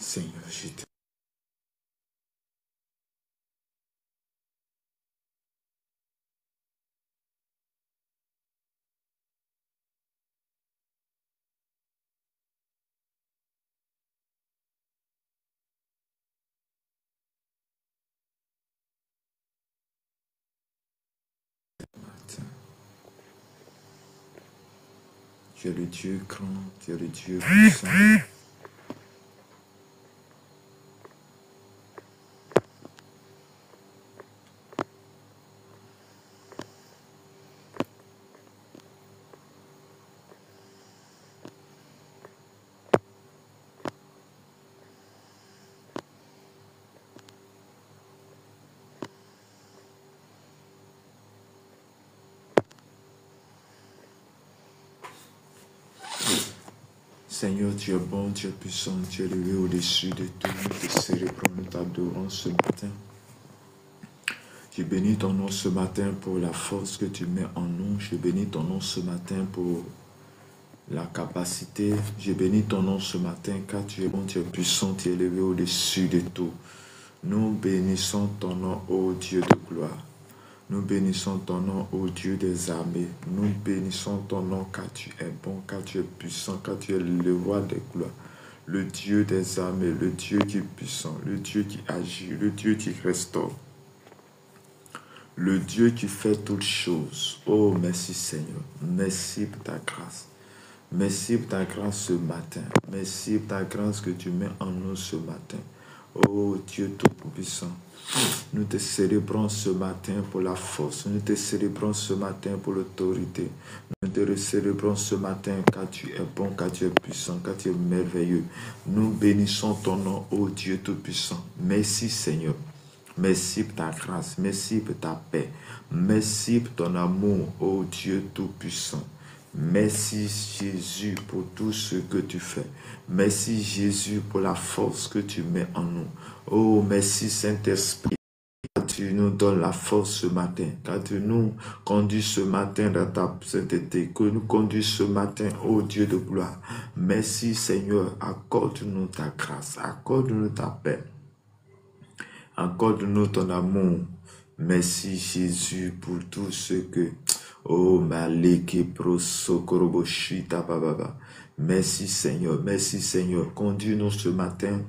Seigneur, je te remercie. Tu es le Dieu grand, tu es le Dieu puissant. Seigneur, tu es bon, tu es puissant, tu es élevé au-dessus de tout. Nous te célébrons, nous t'adorons ce matin. Je bénis ton nom ce matin pour la force que tu mets en nous. Je bénis ton nom ce matin pour la capacité. Je bénis ton nom ce matin car tu es bon, tu es puissant, tu es élevé au-dessus de tout. Nous bénissons ton nom, ô Dieu de gloire. Nous bénissons ton nom, ô Dieu des armées. Nous bénissons ton nom car tu es bon, car tu es puissant, car tu es le roi des gloires. Le Dieu des armées, le Dieu qui est puissant, le Dieu qui agit, le Dieu qui restaure. Le Dieu qui fait toutes choses. Oh, merci Seigneur. Merci pour ta grâce. Merci pour ta grâce ce matin. Merci pour ta grâce que tu mets en nous ce matin. Oh Dieu Tout-Puissant. Nous te célébrons ce matin pour la force. Nous te célébrons ce matin pour l'autorité. Nous te célébrons ce matin car tu es bon, car tu es puissant, car tu es merveilleux. Nous bénissons ton nom, ô Dieu Tout-Puissant. Merci Seigneur. Merci pour ta grâce. Merci pour ta paix. Merci pour ton amour, ô Dieu Tout-Puissant. Merci Jésus pour tout ce que tu fais. Merci Jésus pour la force que tu mets en nous. Oh, merci Saint-Esprit. Tu nous donnes la force ce matin, car tu nous conduis ce matin dans ta sainteté, que nous conduis ce matin, ô Dieu de gloire. Merci Seigneur, accorde-nous ta grâce, accorde-nous ta paix, accorde-nous ton amour. Merci Jésus pour tout ce que... Oh, Maleke prosokoroboshita bababa. Merci Seigneur, conduis-nous ce matin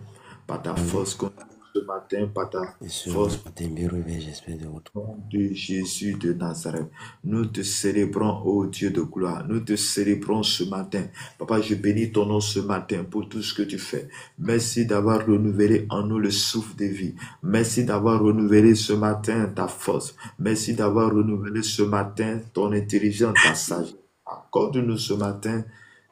par ta force, conduis-nous ce matin par ta force. J'espère de votre Nom de Jésus de Nazareth. Nous te célébrons, ô Dieu de gloire. Nous te célébrons ce matin. Papa, je bénis ton nom ce matin pour tout ce que tu fais. Merci d'avoir renouvelé en nous le souffle de vie. Merci d'avoir renouvelé ce matin ta force. Merci d'avoir renouvelé ce matin ton intelligence, ta sagesse. Accorde-nous ce matin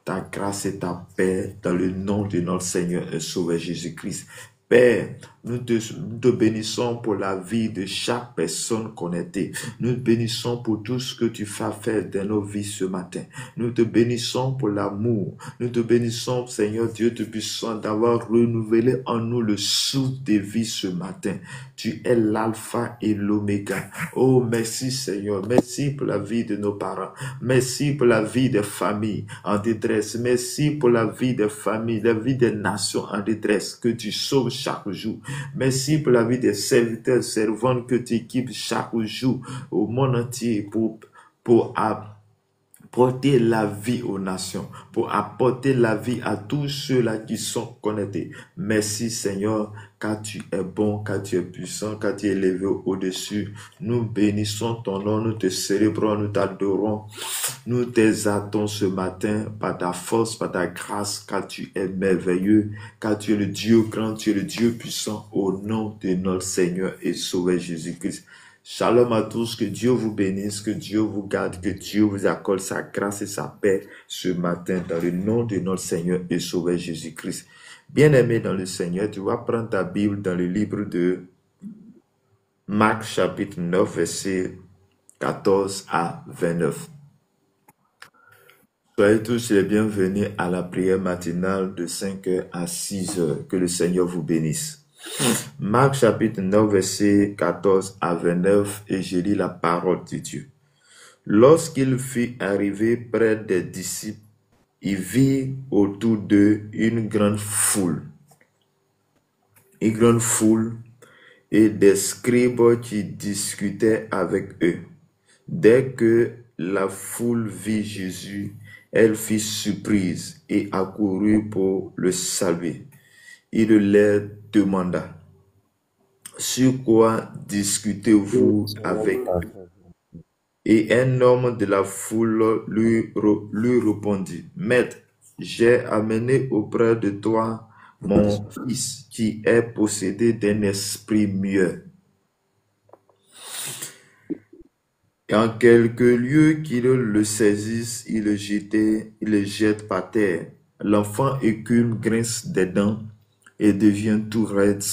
ta grâce et ta paix dans le nom de notre Seigneur et Sauveur Jésus-Christ. Père, nous te bénissons pour la vie de chaque personne connectée. Nous te bénissons pour tout ce que tu fais faire dans nos vies ce matin. Nous te bénissons pour l'amour. Nous te bénissons, Seigneur Dieu Tout-Puissant, d'avoir renouvelé en nous le souffle de vie ce matin. Tu es l'alpha et l'oméga. Oh, merci Seigneur. Merci pour la vie de nos parents. Merci pour la vie des familles en détresse. Merci pour la vie des familles, la vie des nations en détresse que tu sauves chaque jour. Merci pour la vie des serviteurs, servantes que tu équipes chaque jour au monde entier pour apporter la vie aux nations, pour apporter la vie à tous ceux-là qui sont connectés. Merci Seigneur, car tu es bon, car tu es puissant, car tu es élevé au-dessus. Nous bénissons ton nom, nous te célébrons, nous t'adorons. Nous t'exaltons ce matin par ta force, par ta grâce, car tu es merveilleux, car tu es le Dieu grand, tu es le Dieu puissant, au nom de notre Seigneur et Sauveur Jésus-Christ. Shalom à tous, que Dieu vous bénisse, que Dieu vous garde, que Dieu vous accorde sa grâce et sa paix ce matin dans le nom de notre Seigneur et Sauveur Jésus-Christ. Bien-aimé dans le Seigneur, tu vas prendre ta Bible dans le livre de Marc chapitre 9, versets 14 à 29. Soyez tous les bienvenus à la prière matinale de 5h à 6h. Que le Seigneur vous bénisse. Marc chapitre 9, verset 14 à 29, et je lis la parole de Dieu. Lorsqu'il fut arrivé près des disciples, il vit autour d'eux une grande foule. une grande foule et des scribes qui discutaient avec eux. Dès que la foule vit Jésus, elle fut surprise et accourut pour le saluer. Il leur demanda, « Sur quoi discutez-vous avec eux ?» Et un homme de la foule lui répondit, « Maître, j'ai amené auprès de toi mon fils qui est possédé d'un esprit muet. Et en quelques lieux qu'il le saisisse, il le jette par terre. L'enfant écume, grince des dents et devient tout raide.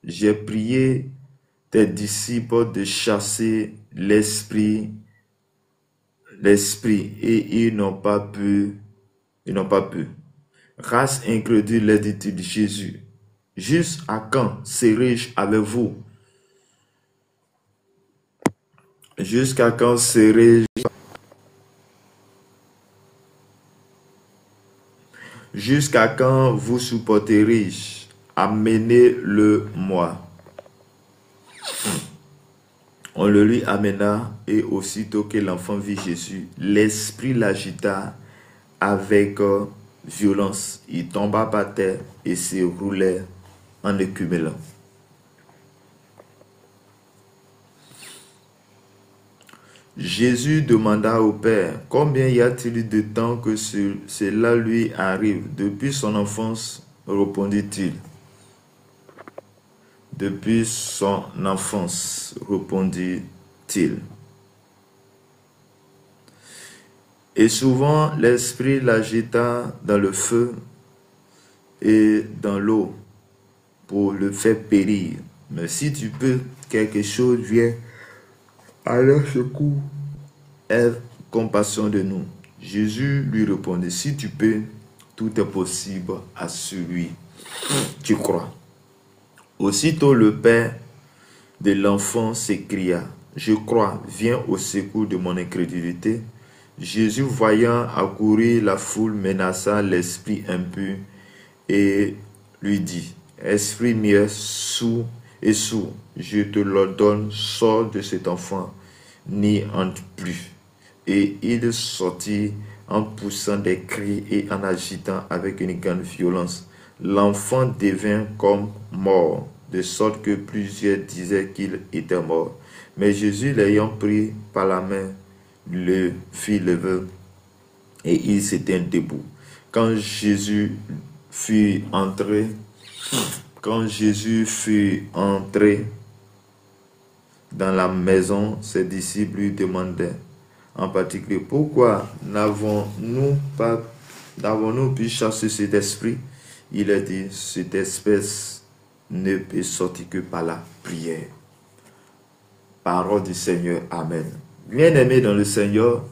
J'ai prié tes disciples de chasser l'esprit et ils n'ont pas pu. Race incrédule, leur dit-il, Jésus, jusqu'à quand serai-je avec vous? Jusqu'à quand serai-je? Jusqu'à quand vous supporterai-je? Amenez-le-moi. On le lui amena, et aussitôt que l'enfant vit Jésus, l'esprit l'agita avec violence. Il tomba par terre et se roulait en écumelant. Jésus demanda au Père, « Combien y a-t-il de temps que cela lui arrive? Depuis son enfance, répondit-il. Depuis son enfance, répondit-il. Et souvent, l'esprit l'agita dans le feu et dans l'eau pour le faire périr. Mais si tu peux, quelque chose vient à leur secours. Aie compassion de nous. » Jésus lui répondit, « Si tu peux, tout est possible à celui qui croit. » Aussitôt le père de l'enfant s'écria, « Je crois, viens au secours de mon incrédulité. » Jésus, voyant accourir la foule, menaça l'esprit impur et lui dit, « Esprit muet, sourd, je te l'ordonne, sors de cet enfant, n'y entre plus. » Et il sortit en poussant des cris et en agitant avec une grande violence. L'enfant devint comme mort, de sorte que plusieurs disaient qu'il était mort. Mais Jésus, l'ayant pris par la main, le fit lever et il se tint debout. Quand Jésus fut entré dans la maison, ses disciples lui demandaient en particulier, « Pourquoi n'avons-nous pu chasser cet esprit? » Il a dit, « Cette espèce ne peut sortir que par la prière. » Parole du Seigneur. Amen. Bien-aimés dans le Seigneur,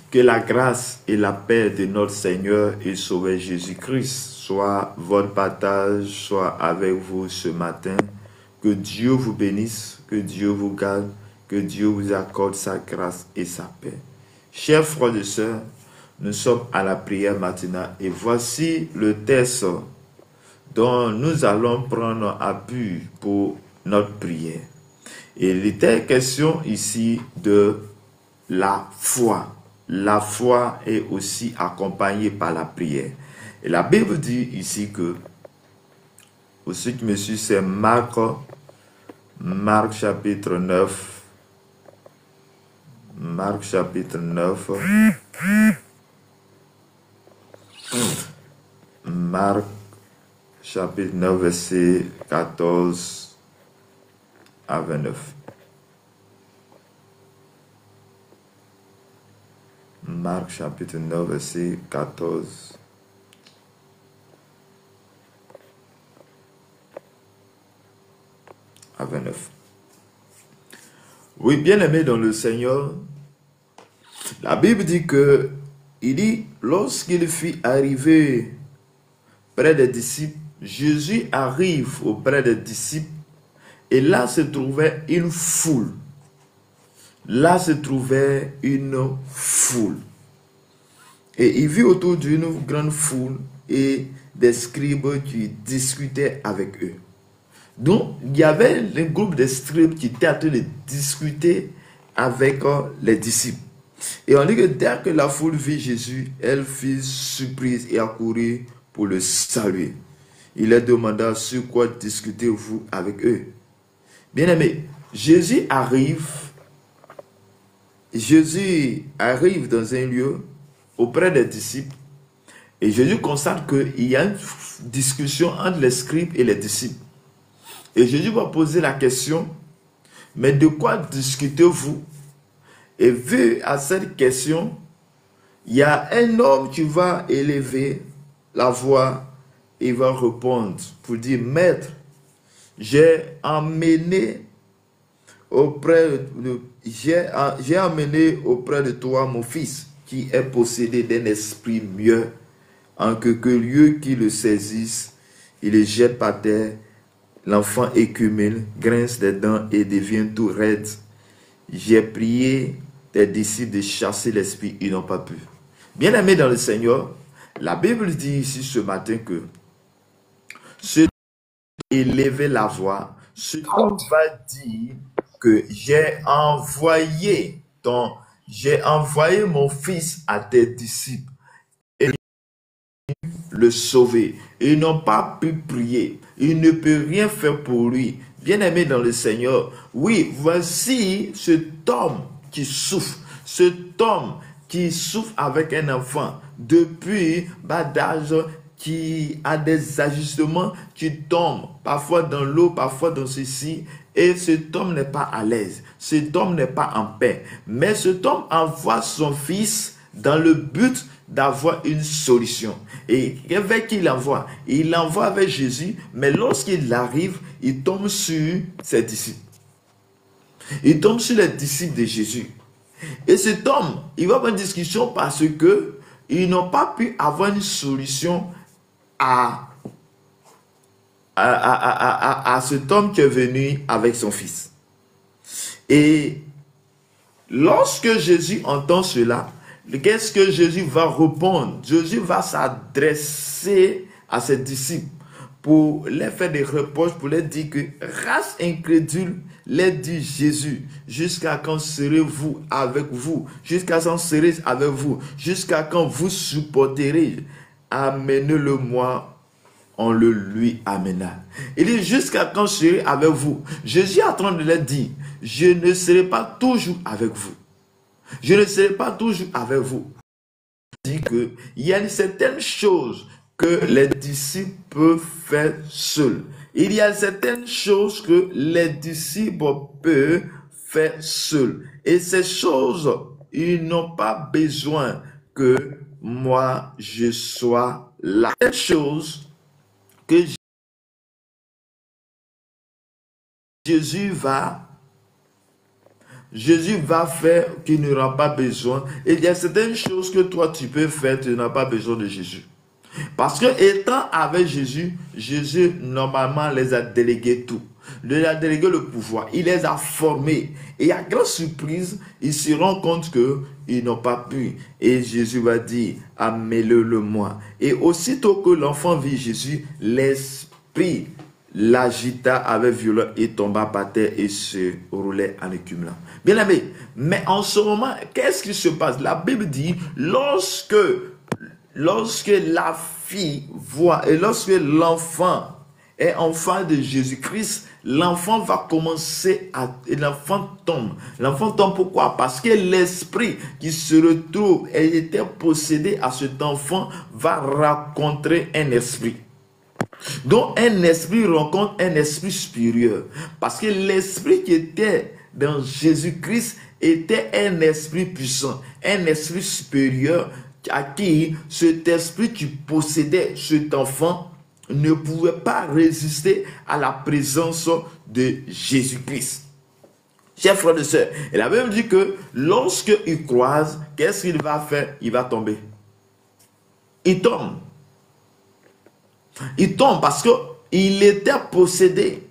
que la grâce et la paix de notre Seigneur et Sauveur Jésus-Christ soit votre partage, soit avec vous ce matin. Que Dieu vous bénisse, que Dieu vous garde, que Dieu vous accorde sa grâce et sa paix. Chers frères et sœurs, nous sommes à la prière matinale et voici le texte dont nous allons prendre appui pour notre prière. Et il était question ici de la foi. La foi est aussi accompagnée par la prière. Et la Bible dit ici que, pour ceux qui me suivent, c'est Marc chapitre 9. Marc chapitre 9. Marc chapitre 9, verset 14 à 29. Marc chapitre 9, verset 14 à 29. Oui, bien-aimés dans le Seigneur, la Bible dit que, lorsqu'il fut arrivé près des disciples, Jésus arrive auprès des disciples et là se trouvait une foule. Là se trouvait une foule. Et il vit autour d'une grande foule et des scribes qui discutaient avec eux. Donc, il y avait un groupe de scribes qui était en train de discuter avec les disciples. Et on dit que dès que la foule vit Jésus, elle fut surprise et accourut pour le saluer. Il leur demanda sur quoi discutez-vous avec eux. Bien-aimé, Jésus arrive dans un lieu auprès des disciples et Jésus constate qu'il y a une discussion entre les scribes et les disciples. Et Jésus va poser la question, mais de quoi discutez-vous? Et vu à cette question, il y a un homme qui va élever la voix et va répondre pour dire, Maître, j'ai amené auprès de toi mon fils qui est possédé d'un esprit mieux, en quelque lieu qui le saisisse, il le jette par terre, l'enfant écumule, grince des dents et devient tout raide. J'ai prié tes disciples de chasser l'esprit, ils n'ont pas pu. Bien-aimés dans le Seigneur, la Bible dit ici ce matin que ceux qui élèvent la voix, ce qui va dire que j'ai envoyé mon fils à tes disciples et le sauver. Ils n'ont pas pu prier. Ils ne peuvent rien faire pour lui. Bien-aimé dans le Seigneur, oui, voici cet homme qui souffre. Cet homme qui souffre avec un enfant depuis bas d'âge, qui a des ajustements, qui tombent parfois dans l'eau, parfois dans ceci, et cet homme n'est pas à l'aise, cet homme n'est pas en paix. Mais cet homme envoie son fils dans le but d'avoir une solution. Et avec qui il envoie? Il envoie avec Jésus, mais lorsqu'il arrive, il tombe sur ses disciples. Il tombe sur les disciples de Jésus. Et cet homme, il va avoir une discussion parce que ils n'ont pas pu avoir une solution à cet homme qui est venu avec son fils. Et lorsque Jésus entend cela, qu'est-ce que Jésus va répondre? Jésus va s'adresser à ses disciples pour les faire des reproches, pour leur dire que race incrédule, les dit Jésus, jusqu'à quand serez-vous avec vous? Jusqu'à quand serez-je avec vous? Jusqu'à quand vous supporterez? Amenez-le-moi, on le lui amena. Il dit, jusqu'à quand je serai avec vous? Jésus est en train de leur dire, je ne serai pas toujours avec vous. Je ne serai pas toujours avec vous. Il dit qu'il y a certaines choses que les disciples peuvent faire seuls. Il y a certaines choses que les disciples peuvent faire seuls. Et ces choses, ils n'ont pas besoin que moi je sois là. Ces choses que Jésus va faire qu'il n'aura pas besoin. Et il y a certaines choses que toi tu peux faire, tu n'as pas besoin de Jésus. Parce que étant avec Jésus, Jésus normalement les a délégués tout. Il les a délégué le pouvoir. Il les a formés. Et à grande surprise, ils se rendent compte qu'ils n'ont pas pu. Et Jésus va dire, amenez-le-moi. Et aussitôt que l'enfant vit Jésus, l'esprit l'agita avec violence et tomba par terre et se roulait en écumelant. Bien aimé, mais en ce moment, qu'est-ce qui se passe? La Bible dit, lorsque la fille voit et lorsque l'enfant est enfant de Jésus-Christ, l'enfant va commencer et l'enfant tombe. L'enfant tombe pourquoi? Parce que l'esprit qui se retrouve et était possédé à cet enfant va rencontrer un esprit. Donc un esprit rencontre un esprit supérieur. Parce que l'esprit qui était dans Jésus-Christ était un esprit puissant, un esprit supérieur à qui cet esprit qui possédait cet enfant ne pouvait pas résister à la présence de Jésus-Christ. Chers frères et sœurs, et la Bible dit que lorsqu'il croise, qu'est-ce qu'il va faire? Il va tomber. Il tombe. Il tombe parce qu'il était possédé.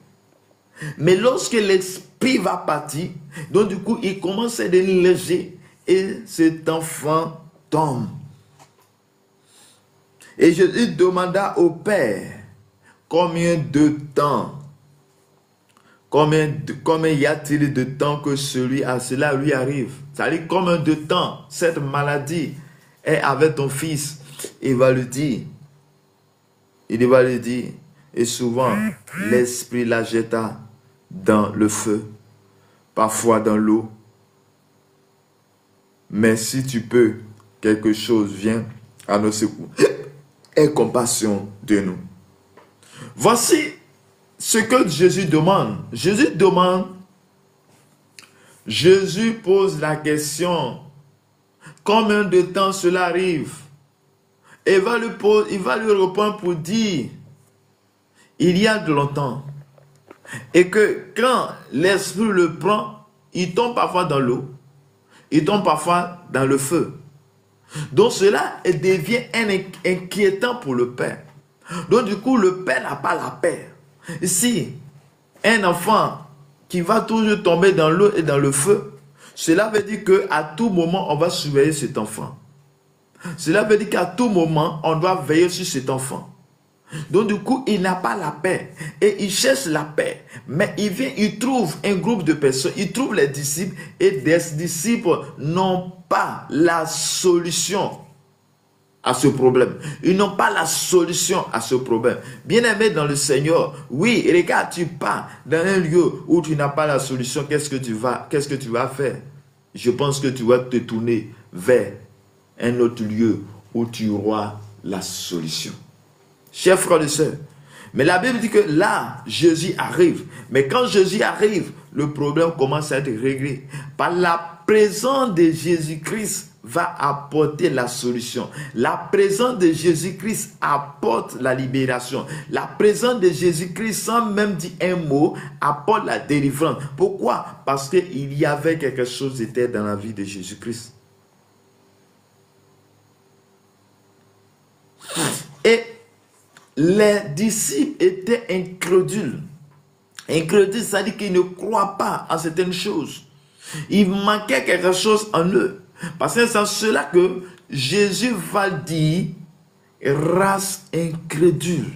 Mais lorsque l'esprit va partir, donc du coup, il commence à devenir léger et cet enfant tombe. Et Jésus demanda au Père combien de temps Combien y a-t-il de temps que cela lui arrive? C'est-à-dire combien de temps cette maladie est avec ton fils? Il va le dire. Il va le dire. Et souvent, l'esprit la jeta dans le feu, parfois dans l'eau. Mais si tu peux, quelque chose vient à nos secours. Aie compassion de nous. Voici ce que Jésus demande. Jésus pose la question, combien de temps cela arrive? Et il va lui répondre pour dire, il y a de longtemps. Et que quand l'esprit le prend, il tombe parfois dans l'eau, il tombe parfois dans le feu. Donc cela devient inquiétant pour le père. Donc du coup, le père n'a pas la paix. Si un enfant qui va toujours tomber dans l'eau et dans le feu, cela veut dire qu'à tout moment, on va surveiller cet enfant. Cela veut dire qu'à tout moment, on doit veiller sur cet enfant. Donc du coup, il n'a pas la paix. Et il cherche la paix. Mais il trouve un groupe de personnes, il trouve les disciples. Et des disciples n'ont pas la solution à ce problème. Ils n'ont pas la solution à ce problème. Bien-aimé dans le Seigneur, oui, regarde, tu pars dans un lieu où tu n'as pas la solution. Qu'est-ce que tu vas faire? Je pense que tu vas te tourner vers un autre lieu où tu auras la solution. Chers frères et sœurs, mais la Bible dit que là, Jésus arrive. Mais quand Jésus arrive, le problème commence à être réglé. Par la présence de Jésus-Christ va apporter la solution. La présence de Jésus-Christ apporte la libération. La présence de Jésus-Christ, sans même dire un mot, apporte la délivrance. Pourquoi? Parce qu'il y avait quelque chose qui était dans la vie de Jésus-Christ. Et les disciples étaient incrédules. Incrédules, c'est-à-dire qu'ils ne croient pas à certaines choses. Il manquait quelque chose en eux. Parce que c'est cela que Jésus va dire, race incrédule.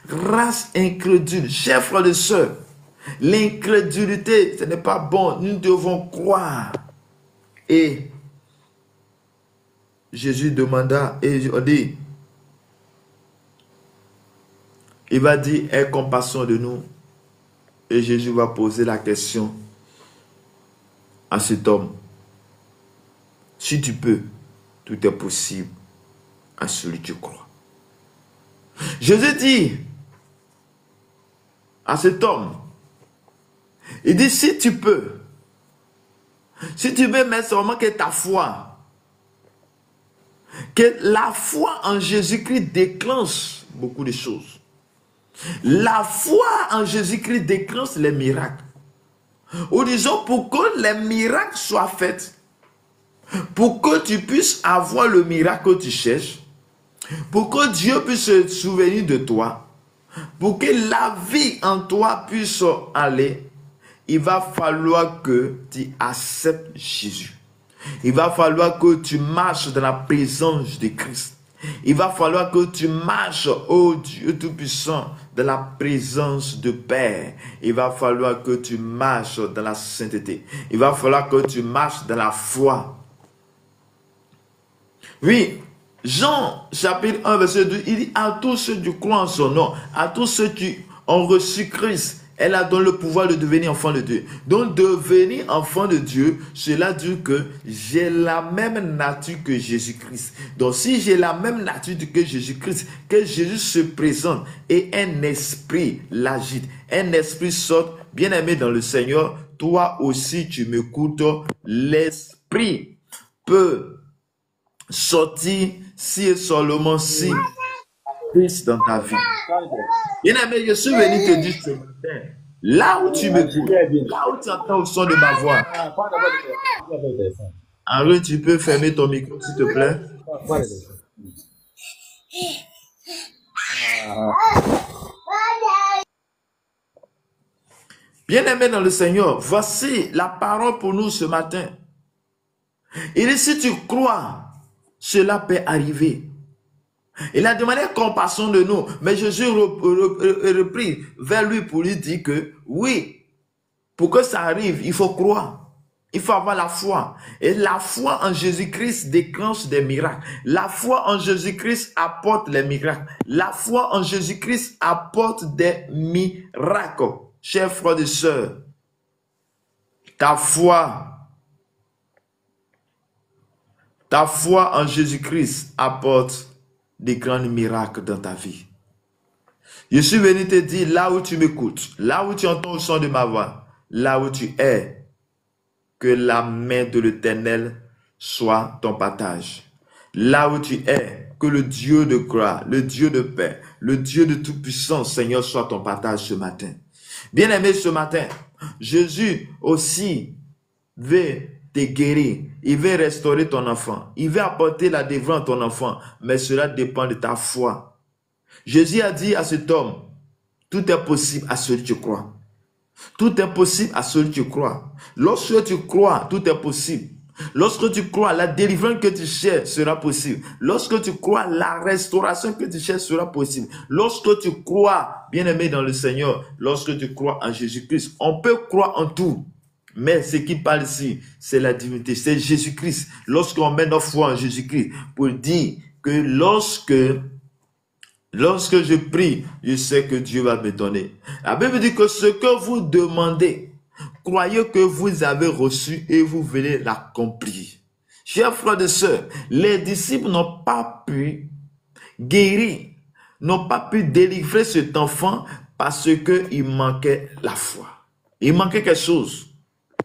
Race incrédule. Chers frères et sœurs, l'incrédulité, ce n'est pas bon. Nous devons croire. Et Jésus demanda, et on dit, il va dire, aie compassion de nous. Et Jésus va poser la question à cet homme. Si tu peux, tout est possible à celui qui croit. Jésus dit à cet homme, il dit, si tu peux, mais seulement que ta foi, que la foi en Jésus-Christ déclenche beaucoup de choses. La foi en Jésus-Christ déclenche les miracles. Ou disons, pour que les miracles soient faits, pour que tu puisses avoir le miracle que tu cherches, pour que Dieu puisse se souvenir de toi, pour que la vie en toi puisse aller, il va falloir que tu acceptes Jésus. Il va falloir que tu marches dans la présence de Christ. Il va falloir que tu marches, ô Dieu Tout-Puissant, dans la présence de Père. Il va falloir que tu marches dans la sainteté. Il va falloir que tu marches dans la foi. Oui, Jean chapitre 1 verset 2, il dit à tous ceux qui croient en son nom, à tous ceux qui ont reçu Christ, elle a donné le pouvoir de devenir enfant de Dieu. Donc devenir enfant de Dieu, cela dit que j'ai la même nature que Jésus-Christ. Donc si j'ai la même nature que Jésus-Christ, que Jésus se présente et un esprit l'agite, un esprit sort, bien-aimé dans le Seigneur, toi aussi tu m'écoutes, l'esprit peut sortir si et seulement si Christ dans ta vie. Bien-aimé, je suis venu te dire ce matin, là où tu m'écoutes, là où tu entends le son de ma voix, Henri, tu peux fermer ton micro s'il te plaît. Bien-aimé dans le Seigneur, voici la parole pour nous ce matin. Il dit, si tu crois, cela peut arriver. Il a demandé compassion de nous, mais Jésus reprit vers lui pour lui dire que oui, Pour que ça arrive, il faut croire. Il faut avoir la foi. Et la foi en Jésus-Christ déclenche des miracles. La foi en Jésus-Christ apporte les miracles. La foi en Jésus-Christ apporte des miracles. Chers frères et sœurs, ta foi en Jésus-Christ apporte des grands miracles dans ta vie. Je suis venu te dire, là où tu m'écoutes, là où tu entends le son de ma voix, là où tu es, que la main de l'Éternel soit ton partage. Là où tu es, que le Dieu de gloire, le Dieu de paix, le Dieu de toute-puissance, Seigneur, soit ton partage ce matin. Bien-aimé, ce matin, Jésus aussi veut te guérir. Il veut restaurer ton enfant. Il veut apporter la délivrance à ton enfant. Mais cela dépend de ta foi. Jésus a dit à cet homme, tout est possible à celui qui croit. Tout est possible à celui qui croit. Lorsque tu crois, tout est possible. Lorsque tu crois, la délivrance que tu cherches sera possible. Lorsque tu crois, la restauration que tu cherches sera possible. Lorsque tu crois, bien-aimé dans le Seigneur, lorsque tu crois en Jésus-Christ, on peut croire en tout. Mais ce qui parle ici, c'est la divinité, c'est Jésus-Christ. Lorsqu'on met notre foi en Jésus-Christ, pour dire que lorsque je prie, je sais que Dieu va me donner. La Bible dit que ce que vous demandez, croyez que vous avez reçu et vous venez l'accomplir. Chers frères et sœurs, les disciples n'ont pas pu guérir, n'ont pas pu délivrer cet enfant parce qu'il manquait la foi. Il manquait quelque chose.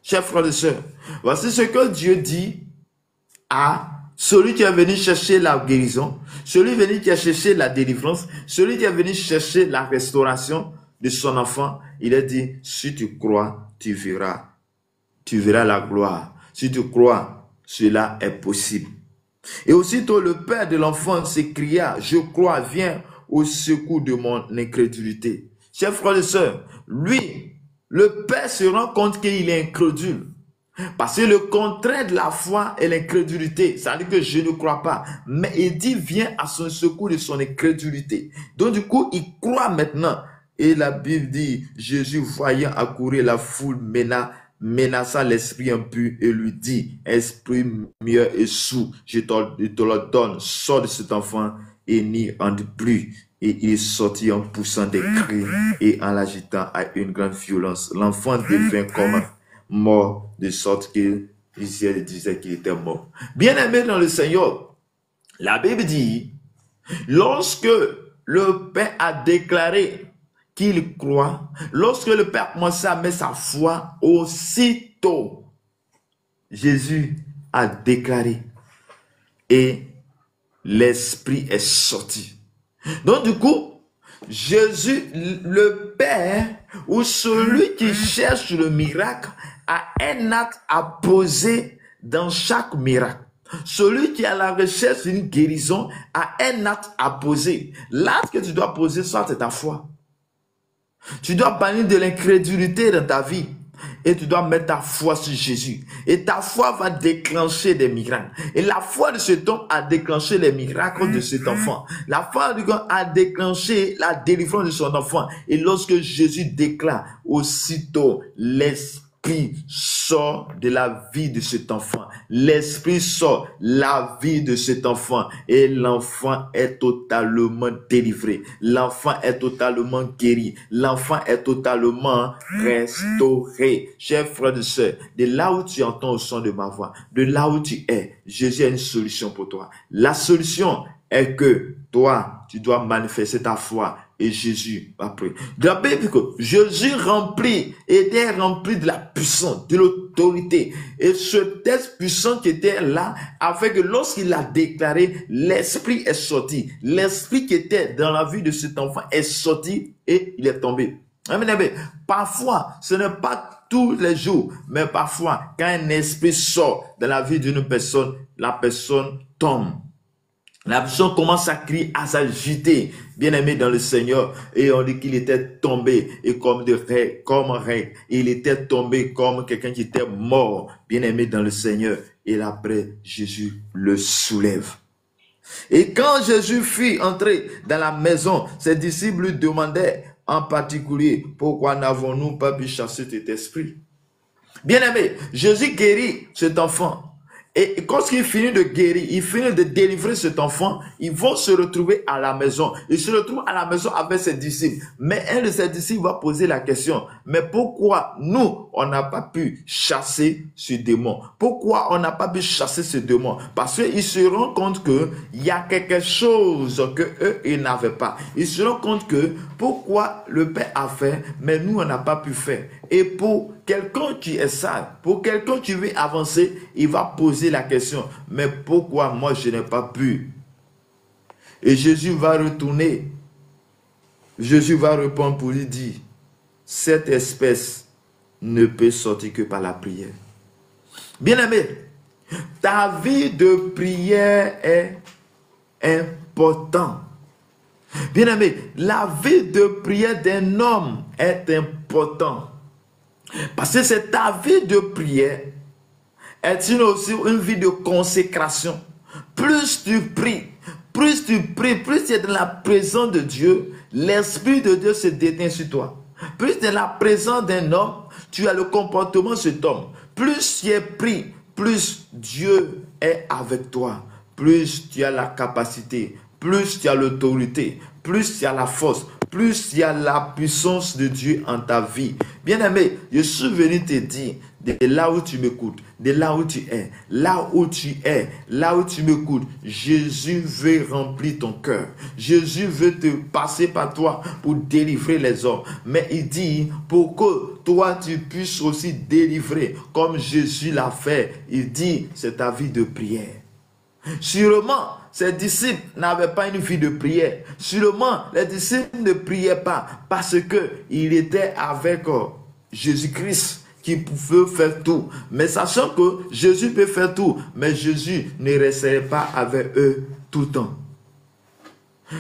Chers frères et sœurs, voici ce que Dieu dit à celui qui est venu chercher la guérison, celui qui est venu chercher la délivrance, celui qui est venu chercher la restauration de son enfant. Il a dit, si tu crois, tu verras la gloire. Si tu crois, cela est possible. Et aussitôt le père de l'enfant s'écria, je crois, viens au secours de mon incrédulité. Chers frères et sœurs, lui, le père se rend compte qu'il est incrédule. Parce que le contraire de la foi est l'incrédulité. Ça veut dire que je ne crois pas. Mais il dit, viens à son secours de son incrédulité. Donc du coup, il croit maintenant. Et la Bible dit, Jésus voyant accourir la foule menaça l'esprit impur et lui dit, esprit mieux et sous, je te le donne, sors de cet enfant et n'y entre plus. Et il est sorti en poussant des cris et en l'agitant à une grande violence. L'enfant devint comme mort, de sorte qu'il disait qu'il était mort. Bien-aimé dans le Seigneur, la Bible dit, lorsque le Père a déclaré qu'il croit, lorsque le Père a commencé à mettre sa foi, aussitôt, Jésus a déclaré et l'Esprit est sorti. Donc du coup, Jésus, le Père, ou celui qui cherche le miracle, a un acte à poser dans chaque miracle. Celui qui est à la recherche d'une guérison a un acte à poser. L'acte que tu dois poser, soit c'est ta foi. Tu dois bannir de l'incrédulité dans ta vie. Et tu dois mettre ta foi sur Jésus. Et ta foi va déclencher des miracles. Et la foi de cet homme a déclenché les miracles de cet enfant. La foi de God a déclenché la délivrance de son enfant. Et lorsque Jésus déclare, aussitôt l'Esprit sort de la vie de cet enfant. L'Esprit sort la vie de cet enfant. Et l'enfant est totalement délivré. L'enfant est totalement guéri. L'enfant est totalement restauré. Chers frères et sœurs, de là où tu entends le son de ma voix, de là où tu es, Jésus a une solution pour toi. La solution est que toi, tu dois manifester ta foi et Jésus va prier. De la Bible, Jésus était rempli de la puissance, de l'autorité. Et ce test puissant qui était là, a fait que lorsqu'il a déclaré, l'Esprit est sorti. L'Esprit qui était dans la vie de cet enfant est sorti et il est tombé. Parfois, ce n'est pas tous les jours, mais parfois, quand un esprit sort dans la vie d'une personne, la personne tombe. La personne commence à crier, à s'agiter, bien aimé dans le Seigneur. Et on dit qu'il était tombé, et comme rêve. Il était tombé comme quelqu'un qui était mort, bien aimé dans le Seigneur. Et après, Jésus le soulève. Et quand Jésus fut entré dans la maison, ses disciples lui demandaient en particulier, pourquoi n'avons-nous pas pu chasser cet esprit? Bien-aimé, Jésus guérit cet enfant. Et quand il finit de guérir, il finit de délivrer cet enfant, ils vont se retrouver à la maison. Ils se retrouvent à la maison avec ses disciples. Mais un de ses disciples va poser la question, mais pourquoi nous, on n'a pas pu chasser ce démon? Pourquoi on n'a pas pu chasser ce démon? Parce qu'ils se rendent compte qu'il y a quelque chose que eux, ils n'avaient pas. Ils se rendent compte que pourquoi le Père a fait, mais nous, on n'a pas pu faire. Et pour quelqu'un qui est sage, pour quelqu'un qui veut avancer, il va poser la question, mais pourquoi moi je n'ai pas pu? Et Jésus va retourner. Jésus va répondre pour lui dire, cette espèce ne peut sortir que par la prière. Bien-aimé, ta vie de prière est importante. Bien-aimé, la vie de prière d'un homme est importante. Parce que c'est ta vie de prière est aussi une vie de consécration. Plus tu pries, plus tu es dans la présence de Dieu, l'Esprit de Dieu se détient sur toi. Plus tu es dans la présence d'un homme, tu as le comportement de cet homme. Plus tu es pris, plus Dieu est avec toi. Plus tu as la capacité, plus tu as l'autorité, plus tu as la force, plus il y a la puissance de Dieu en ta vie. Bien-aimé, je suis venu te dire, de là où tu m'écoutes, de là où tu es, là où tu es, là où tu m'écoutes, Jésus veut remplir ton cœur. Jésus veut te passer par toi pour délivrer les hommes. Mais il dit, pour que toi tu puisses aussi délivrer, comme Jésus l'a fait, il dit, c'est ta vie de prière. Sûrement, ses disciples n'avaient pas une vie de prière. Sûrement, les disciples ne priaient pas parce qu'il était avec Jésus-Christ qui pouvait faire tout. Mais sachant que Jésus peut faire tout, mais Jésus ne resterait pas avec eux tout le temps.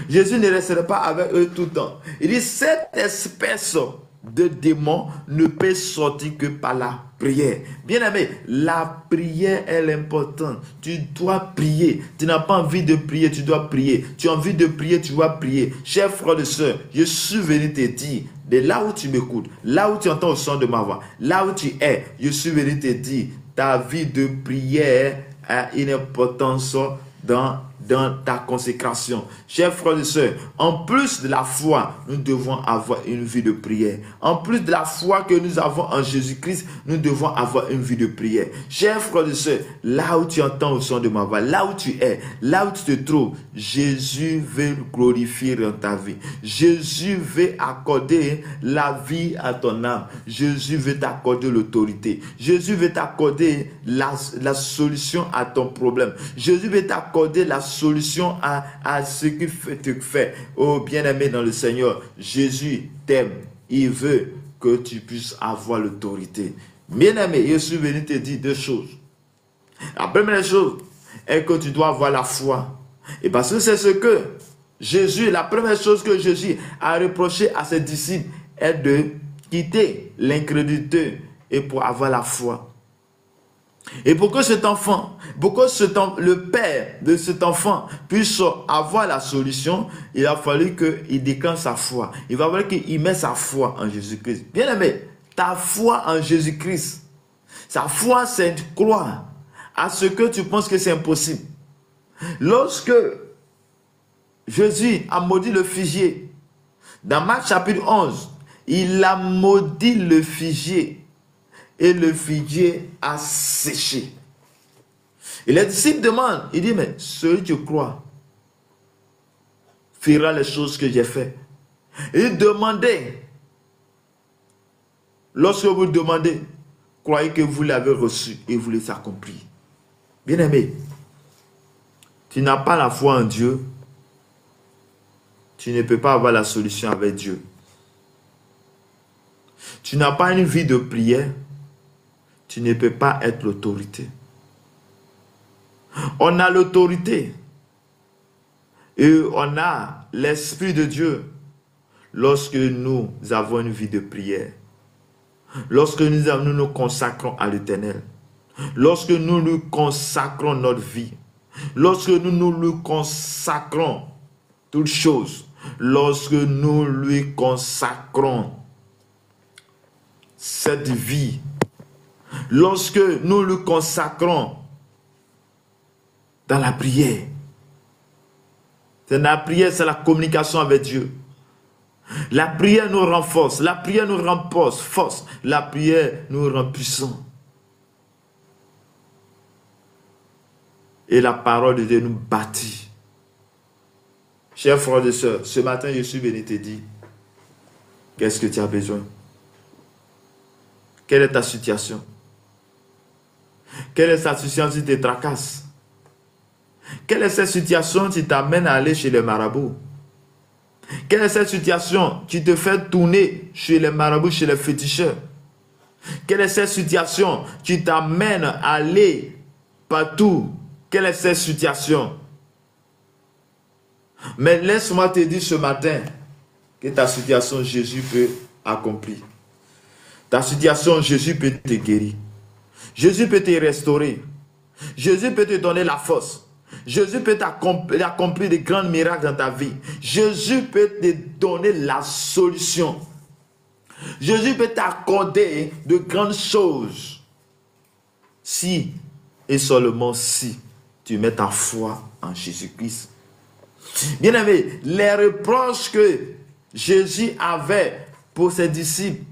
Jésus ne resterait pas avec eux tout le temps. Il dit, cette espèce de démon ne peut sortir que par la prière. Bien-aimé, la prière est importante. Tu dois prier. Tu n'as pas envie de prier, tu dois prier. Tu as envie de prier, tu dois prier. Chers frères et sœurs, je suis venu te dire, de là où tu m'écoutes, là où tu entends le son de ma voix, là où tu es, je suis venu te dire, ta vie de prière a une importance dans ta consécration. Chers frères et sœurs, en plus de la foi, nous devons avoir une vie de prière. En plus de la foi que nous avons en Jésus-Christ, nous devons avoir une vie de prière. Chers frères et sœurs, là où tu entends le son de ma voix, là où tu es, là où tu te trouves, Jésus veut glorifier dans ta vie. Jésus veut accorder la vie à ton âme. Jésus veut t'accorder l'autorité. Jésus veut t'accorder la solution à ton problème. Jésus veut t'accorder la solution à ce que tu fais. Oh bien-aimé dans le Seigneur, Jésus t'aime. Il veut que tu puisses avoir l'autorité. Bien-aimé, je suis venu te dire deux choses. La première chose est que tu dois avoir la foi. Et parce que c'est ce que Jésus, la première chose que Jésus a reproché à ses disciples est de quitter l'incrédulité et pour avoir la foi. Et pour que cet enfant, le père de cet enfant puisse avoir la solution, il a fallu qu'il déclenche sa foi. Il va falloir qu'il mette sa foi en Jésus-Christ. Bien aimé, ta foi en Jésus-Christ, sa foi c'est de croire à ce que tu penses que c'est impossible. Lorsque Jésus a maudit le figuier, dans Marc chapitre 11, il a maudit le figuier. Et le figuier a séché. Et les disciples demandent, il dit, mais celui qui croit fera les choses que j'ai faites. Et demandez, lorsque vous demandez, croyez que vous l'avez reçu et vous les accomplir. Bien-aimé, tu n'as pas la foi en Dieu, tu ne peux pas avoir la solution avec Dieu. Tu n'as pas une vie de prière, tu ne peux pas être l'autorité. On a l'autorité et on a l'Esprit de Dieu lorsque nous avons une vie de prière, lorsque nous nous consacrons à l'Éternel, lorsque nous lui consacrons notre vie, lorsque nous lui consacrons toutes choses, lorsque nous lui consacrons cette vie, lorsque nous le consacrons dans la prière. C'est la prière, c'est la communication avec Dieu. La prière nous renforce, la prière nous rend force, la prière nous rend puissants. Et la parole de Dieu nous bâtit. Chers frères et sœurs, ce matin, je suis venu te dire, qu'est-ce que tu as besoin? Quelle est ta situation? Quelle est cette situation qui te tracasse? Quelle est cette situation qui t'amène à aller chez les marabouts? Quelle est cette situation qui te fait tourner chez les marabouts, chez les féticheurs? Quelle est cette situation qui t'amène à aller partout? Quelle est cette situation? Mais laisse-moi te dire ce matin que ta situation, Jésus peut accomplir. Ta situation, Jésus peut te guérir. Jésus peut te restaurer. Jésus peut te donner la force. Jésus peut accomplir de grands miracles dans ta vie. Jésus peut te donner la solution. Jésus peut t'accorder de grandes choses. Si et seulement si tu mets ta foi en Jésus-Christ. Bien-aimé, les reproches que Jésus avait pour ses disciples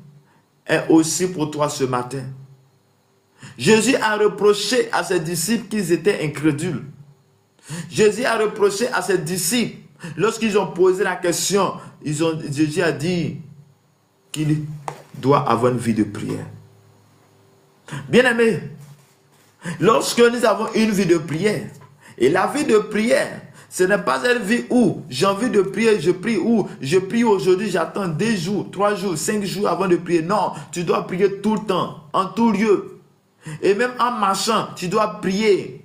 est aussi pour toi ce matin. Jésus a reproché à ses disciples qu'ils étaient incrédules. Jésus a reproché à ses disciples, lorsqu'ils ont posé la question, Jésus a dit qu'il doit avoir une vie de prière. Bien-aimé, lorsque nous avons une vie de prière, et la vie de prière, ce n'est pas une vie où j'ai envie de prier, je prie, ou je prie aujourd'hui, j'attends 2 jours, 3 jours, 5 jours avant de prier. Non, tu dois prier tout le temps, en tout lieu. Et même en marchant, tu dois prier.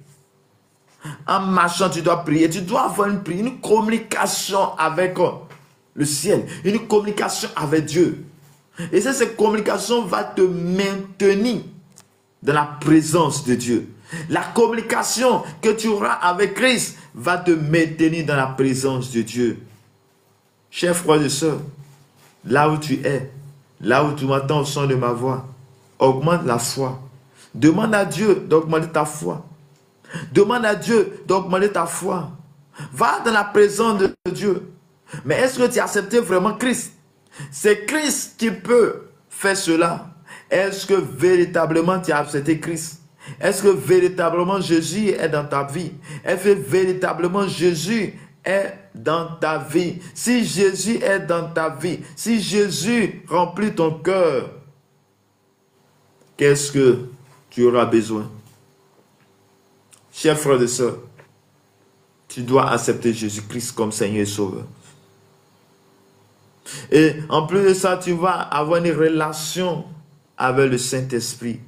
En marchant, tu dois prier. Tu dois avoir une communication avec le ciel. Une communication avec Dieu. Et cette communication va te maintenir dans la présence de Dieu. La communication que tu auras avec Christ va te maintenir dans la présence de Dieu. Chers frères et sœurs, là où tu es, là où tu m'entends au son de ma voix, augmente la foi. Demande à Dieu d'augmenter ta foi. Demande à Dieu d'augmenter ta foi. Va dans la présence de Dieu. Mais est-ce que tu as accepté vraiment Christ? C'est Christ qui peut faire cela. Est-ce que véritablement tu as accepté Christ? Est-ce que véritablement Jésus est dans ta vie? Est-ce que véritablement Jésus est dans ta vie? Si Jésus est dans ta vie, si Jésus remplit ton cœur, qu'est-ce que tu auras besoin? Chers frères et sœurs, tu dois accepter Jésus-Christ comme Seigneur et Sauveur. Et en plus de ça, tu vas avoir une relation avec le Saint-Esprit.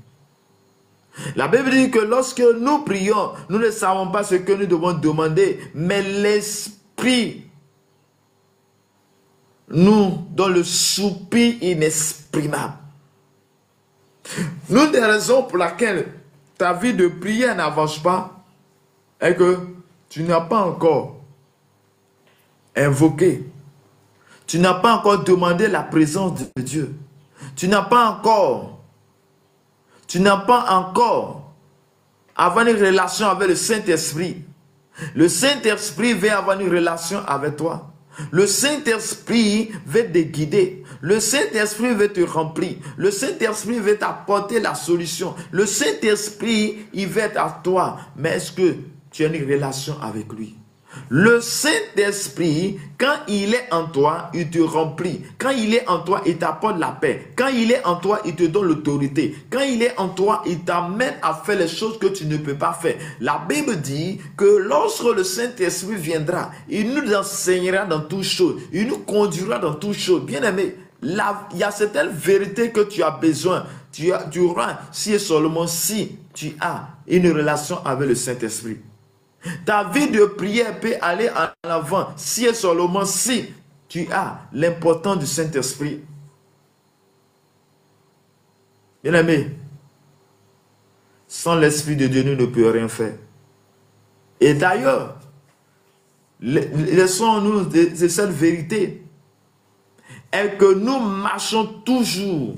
La Bible dit que lorsque nous prions, nous ne savons pas ce que nous devons demander, mais l'Esprit nous donne le soupir inexprimable. L'une des raisons pour laquelle ta vie de prière n'avance pas est que tu n'as pas encore invoqué. Tu n'as pas encore demandé la présence de Dieu. Tu n'as pas encore avoir une relation avec le Saint-Esprit. Le Saint-Esprit veut avoir une relation avec toi. Le Saint-Esprit veut te guider. Le Saint-Esprit veut te remplir. Le Saint-Esprit veut t'apporter la solution. Le Saint-Esprit, il veut être à toi. Mais est-ce que tu as une relation avec lui? Le Saint-Esprit, quand il est en toi, il te remplit. Quand il est en toi, il t'apporte la paix. Quand il est en toi, il te donne l'autorité. Quand il est en toi, il t'amène à faire les choses que tu ne peux pas faire. La Bible dit que lorsque le Saint-Esprit viendra, il nous enseignera dans toutes choses. Il nous conduira dans toutes choses. Bien-aimé, il y a certaines vérités que tu as besoin. Tu auras, si et seulement si tu as une relation avec le Saint-Esprit. Ta vie de prière peut aller en avant si et seulement si tu as l'importance du Saint-Esprit. Bien-aimé, sans l'Esprit de Dieu, nous ne pouvons rien faire. Et d'ailleurs, laissons-nous de cette vérité est que nous marchons toujours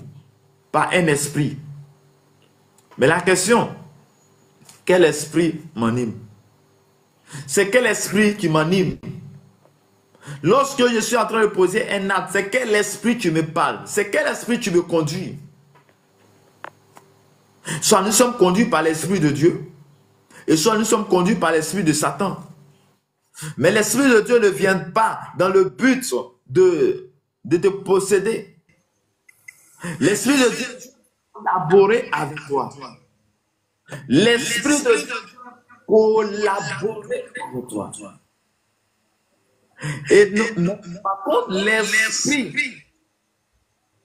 par un esprit. Mais la question, quel esprit m'anime? C'est quel esprit qui m'anime? Lorsque je suis en train de poser un acte, c'est quel esprit qui me parle? C'est quel esprit qui me conduit? Soit nous sommes conduits par l'esprit de Dieu, et soit nous sommes conduits par l'esprit de Satan. Mais l'esprit de Dieu ne vient pas dans le but de te posséder. L'esprit de Dieu collaborer avec toi. L'esprit de Dieu collaborer avec toi. Et non, par contre, l'esprit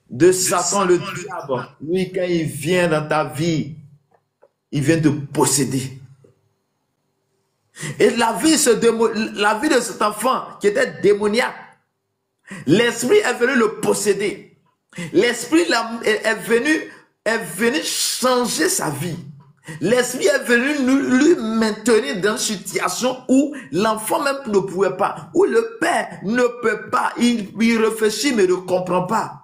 de Satan, le diable, lui, quand il vient dans ta vie, il vient te posséder. Et la vie de cet enfant qui était démoniaque, l'esprit est venu le posséder. L'esprit est venu changer sa vie. L'esprit est venu lui maintenir dans une situation où l'enfant même ne pouvait pas, où le père ne peut pas, il réfléchit mais ne comprend pas.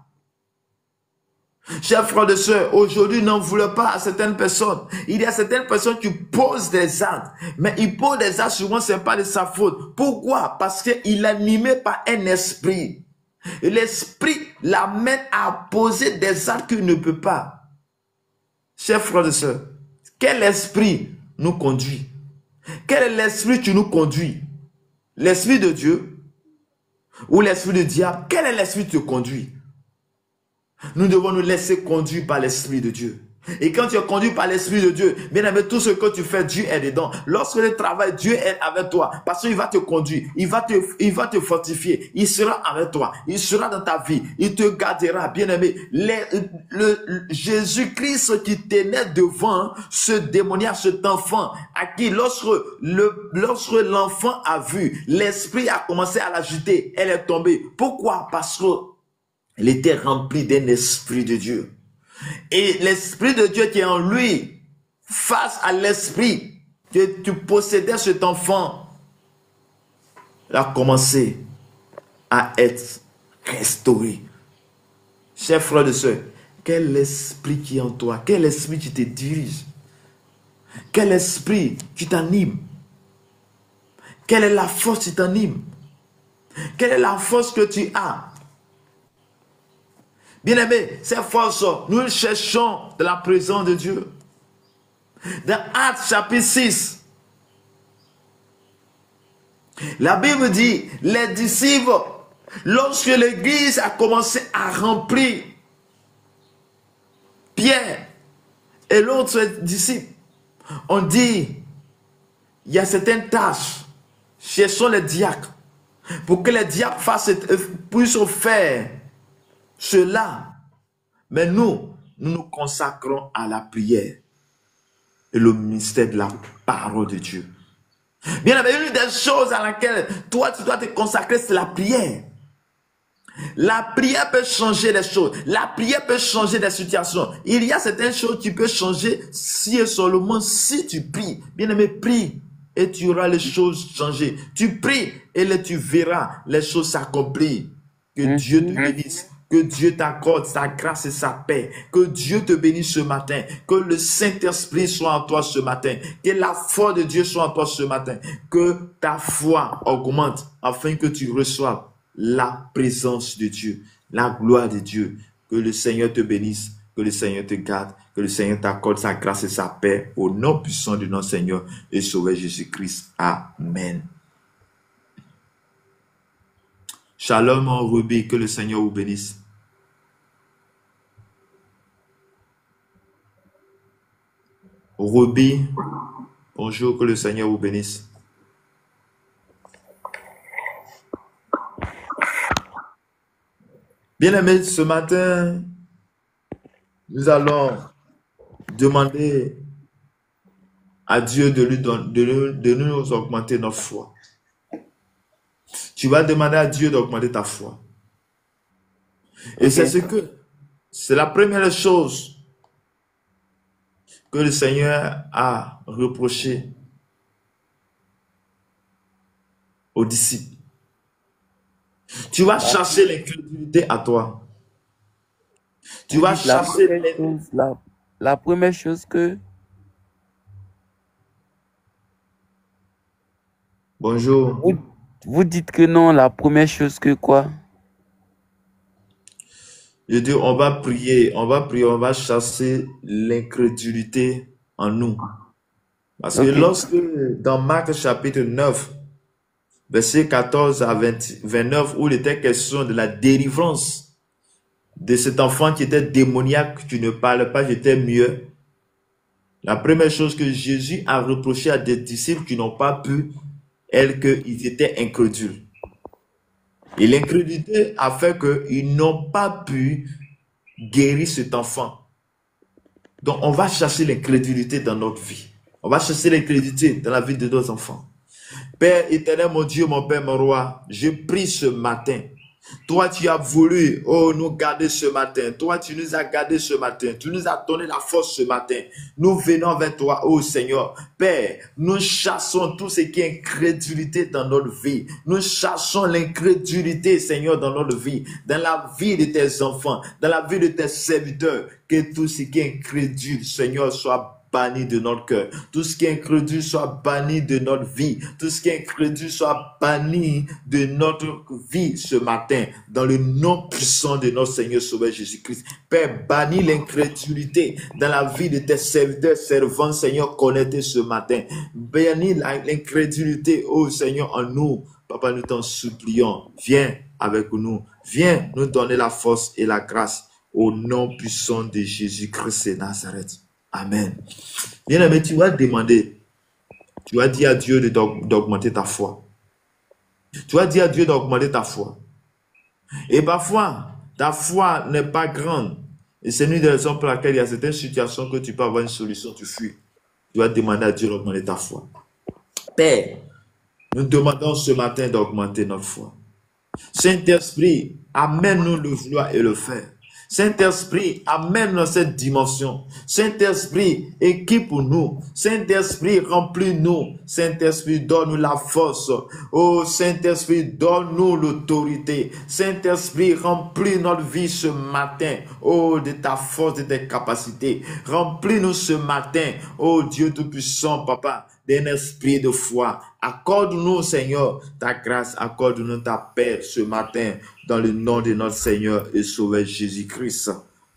Chers frères et sœurs, aujourd'hui, n'en voulez pas à certaines personnes. Il y a certaines personnes qui posent des actes, mais ils posent des actes, souvent, ce n'est pas de sa faute. Pourquoi? Parce qu'il est animé par un esprit. Et l'esprit l'amène à poser des actes qu'il ne peut pas. Chers frères et sœurs, quel esprit nous conduit? Quel est l'esprit qui nous conduit? L'esprit de Dieu ou l'esprit du diable? Quel est l'esprit qui te conduit? Nous devons nous laisser conduire par l'Esprit de Dieu. Et quand tu es conduit par l'Esprit de Dieu, bien aimé, tout ce que tu fais, Dieu est dedans. Lorsque tu travailles, Dieu est avec toi. Parce qu'il va te conduire. Il va te fortifier. Il sera avec toi. Il sera dans ta vie. Il te gardera. Bien aimé, Jésus-Christ qui tenait devant ce démoniaque, cet enfant, à qui lorsque l'enfant a vu, l'esprit a commencé à l'agiter. Elle est tombée. Pourquoi? Parce que elle était remplie d'un esprit de Dieu. Et l'esprit de Dieu qui est en lui, face à l'esprit que tu possédais cet enfant, il a commencé à être restauré. Chers frères et sœurs, quel esprit qui est en toi? Quel esprit qui te dirige? Quel esprit qui t'anime? Quelle est la force qui t'anime? Quelle est la force que tu as? Bien-aimés, ces forces, nous cherchons de la présence de Dieu. Dans Actes chapitre 6, la Bible dit, les disciples, lorsque l'église a commencé à remplir, Pierre et l'autre disciple, on dit, il y a certaines tâches, cherchons les diacres, pour que les diacres puissent faire cela, mais nous nous consacrons à la prière et le ministère de la parole de Dieu. Bien, une des choses à laquelle toi tu dois te consacrer, c'est la prière. La prière peut changer les choses. La prière peut changer des situations. Il y a certaines choses qui peuvent changer si et seulement si tu pries. Bien aimé, prie et tu auras les choses changer. Tu pries et là tu verras les choses s'accomplir. Que Dieu te bénisse. Que Dieu t'accorde sa grâce et sa paix. Que Dieu te bénisse ce matin. Que le Saint-Esprit soit en toi ce matin. Que la foi de Dieu soit en toi ce matin. Que ta foi augmente afin que tu reçoives la présence de Dieu, la gloire de Dieu. Que le Seigneur te bénisse. Que le Seigneur te garde. Que le Seigneur t'accorde sa grâce et sa paix. Au nom puissant de notre Seigneur et Sauveur Jésus-Christ. Amen. Shalom en Ruby. Que le Seigneur vous bénisse. Ruby, bonjour, que le Seigneur vous bénisse. Bien-aimés, ce matin, nous allons demander à Dieu de nous augmenter notre foi. Tu vas demander à Dieu d'augmenter ta foi. Et c'est la première chose que le Seigneur a reproché aux disciples. Tu vas chercher l'incrédulité à toi. Tu vas chercher la première chose que... Bonjour. Vous dites que non, la première chose que quoi? Je dis, on va prier, on va chasser l'incrédulité en nous. Parce que Ok. lorsque, dans Marc chapitre 9, verset 14 à 29, où il était question de la délivrance de cet enfant qui était démoniaque, tu ne parles pas, j'étais mieux. La première chose que Jésus a reproché à des disciples qui n'ont pas pu, est qu'ils étaient incrédules. Et l'incrédulité a fait qu'ils n'ont pas pu guérir cet enfant. Donc, on va chercher l'incrédulité dans notre vie. On va chercher l'incrédulité dans la vie de nos enfants. Père éternel, mon Dieu, mon Père, mon roi, je prie ce matin. Toi, tu as voulu, nous garder ce matin. Toi, tu nous as gardés ce matin. Tu nous as donné la force ce matin. Nous venons vers toi, Seigneur. Père, nous chassons tout ce qui est incrédulité dans notre vie. Nous chassons l'incrédulité, Seigneur, dans notre vie. Dans la vie de tes enfants, dans la vie de tes serviteurs. Que tout ce qui est incrédule, Seigneur, soit banni de notre cœur. Tout ce qui est incrédule soit banni de notre vie. Tout ce qui est incrédule soit banni de notre vie ce matin. Dans le nom puissant de notre Seigneur Sauveur Jésus-Christ. Père, bannis l'incrédulité dans la vie de tes serviteurs, servants, Seigneur, connectés ce matin. Bannis l'incrédulité, Seigneur, en nous. Papa, nous t'en supplions. Viens avec nous. Viens nous donner la force et la grâce. Au nom puissant de Jésus-Christ de Nazareth. Amen. Bien-aimé, tu vas demander, tu vas dire à Dieu d'augmenter ta foi. Tu vas dire à Dieu d'augmenter ta foi. Et parfois, ta foi n'est pas grande. Et c'est l'une des raisons pour laquelle il y a certaines situations que tu peux avoir une solution, tu fuis. Tu vas demander à Dieu d'augmenter ta foi. Père, nous demandons ce matin d'augmenter notre foi. Saint-Esprit, amène-nous le vouloir et le faire. Saint-Esprit, amène dans cette dimension. Saint-Esprit, équipe-nous. Saint-Esprit, remplis-nous. Saint-Esprit, donne-nous la force. Oh, Saint-Esprit, donne-nous l'autorité. Saint-Esprit, remplis notre vie ce matin. Oh, de ta force, de tes capacités. Remplis-nous ce matin. Oh, Dieu Tout-Puissant, Papa, d'un esprit de foi. Accorde-nous, Seigneur, ta grâce. Accorde-nous ta paix ce matin. Dans le nom de notre Seigneur et Sauveur Jésus-Christ.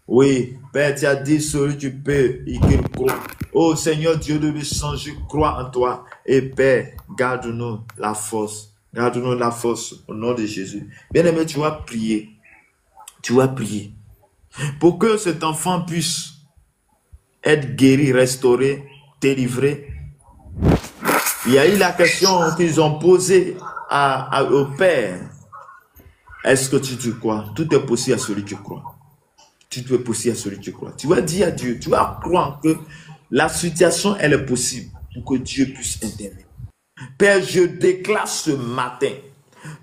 Oui, Père, tu as dit, celui tu peux, il croit. Oh Seigneur Dieu de puissance, je crois en toi. Et Père, garde-nous la force. Garde-nous la force au nom de Jésus. Bien-aimé, tu vas prier. Tu vas prier. Pour que cet enfant puisse être guéri, restauré, délivré. Il y a eu la question qu'ils ont posée au Père. Est-ce que tu crois? Tout est possible à celui qui croit. Tout est possible à celui qui croit. Tu vas dire à Dieu, tu vas croire que la situation, elle est possible pour que Dieu puisse intervenir. Père, je déclare ce matin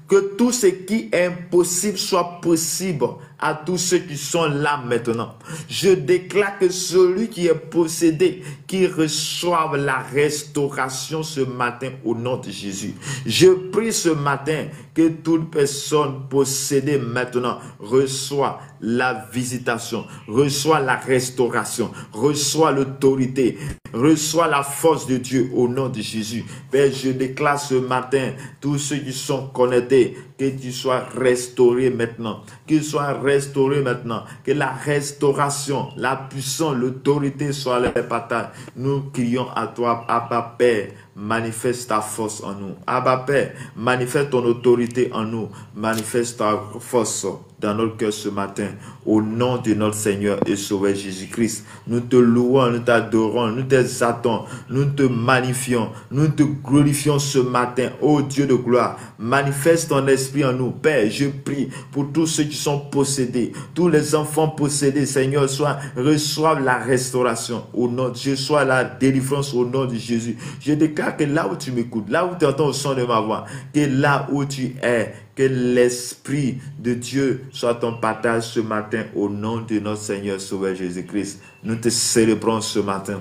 que tout ce qui est impossible soit possible à tous ceux qui sont là maintenant. Je déclare que celui qui est possédé, qui reçoive la restauration ce matin au nom de Jésus. Je prie ce matin que toute personne possédée maintenant reçoit la visitation, reçoit la restauration, reçoit l'autorité, reçoit la force de Dieu au nom de Jésus. Père, je déclare ce matin, tous ceux qui sont connectés, que tu sois restauré maintenant, qu'ils soient restaurés maintenant, que la restauration, la puissance, l'autorité soit les partages. Nous crions à toi, Abba Père, manifeste ta force en nous. Abba Père, manifeste ton autorité en nous, manifeste ta force dans notre cœur ce matin, au nom de notre Seigneur et Sauveur Jésus-Christ. Nous te louons, nous t'adorons, nous t'exaltons, nous te magnifions, nous te glorifions ce matin, ô Dieu de gloire. Manifeste ton esprit en nous. Père, je prie pour tous ceux qui sont possédés, tous les enfants possédés, Seigneur, reçoivent la restauration au nom de Jésus, soit la délivrance au nom de Jésus. Je déclare que là où tu m'écoutes, là où tu entends le son de ma voix, que là où tu es, que l'Esprit de Dieu soit ton partage ce matin au nom de notre Seigneur Sauveur Jésus-Christ. Nous te célébrons ce matin.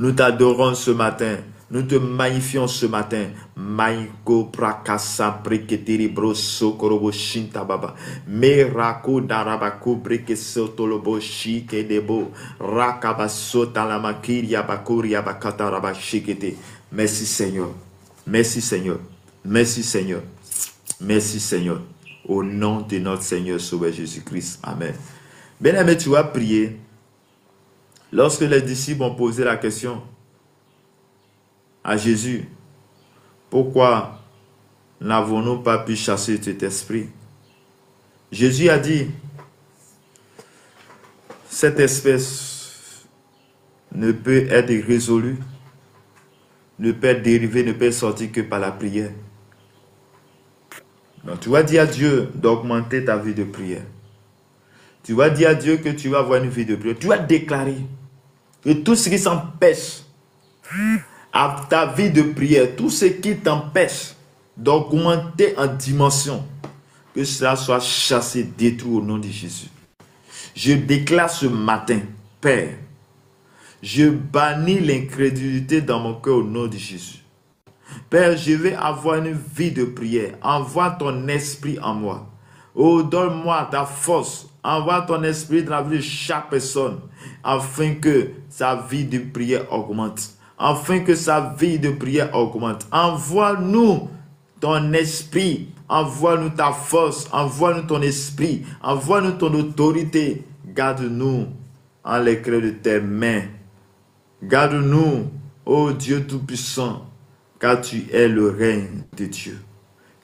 Nous t'adorons ce matin. Nous te magnifions ce matin. Maiko prakasa preketiri broso korobo shinta baba. Merako darabako brekeso tolobo shike debo. Rakabaso talamakiri bakuri abakata rabashikete. Merci Seigneur. Merci Seigneur. Merci Seigneur. Merci Seigneur. Au nom de notre Seigneur Sauveur Jésus-Christ. Amen. Bien-aimé, tu vas prier. Lorsque les disciples ont posé la question à Jésus, pourquoi n'avons-nous pas pu chasser cet esprit? Jésus a dit, cette espèce ne peut être résolue, ne peut être dérivée, ne peut être sortie que par la prière. Donc tu vas dire à Dieu d'augmenter ta vie de prière. Tu vas dire à Dieu que tu vas avoir une vie de prière. Tu vas déclarer que tout ce qui s'empêche à ta vie de prière, tout ce qui t'empêche d'augmenter en dimension, que cela soit chassé, détruit au nom de Jésus. Je déclare ce matin, Père, je bannis l'incrédulité dans mon cœur au nom de Jésus. Père, je vais avoir une vie de prière. Envoie ton esprit en moi. Oh, donne-moi ta force. Envoie ton esprit dans la vie de chaque personne, afin que sa vie de prière augmente. Afin que sa vie de prière augmente. Envoie-nous ton esprit. Envoie-nous ta force. Envoie-nous ton esprit. Envoie-nous ton autorité. Garde-nous en les creux de tes mains. Garde-nous, ô Dieu Tout-Puissant, car tu es le règne de Dieu,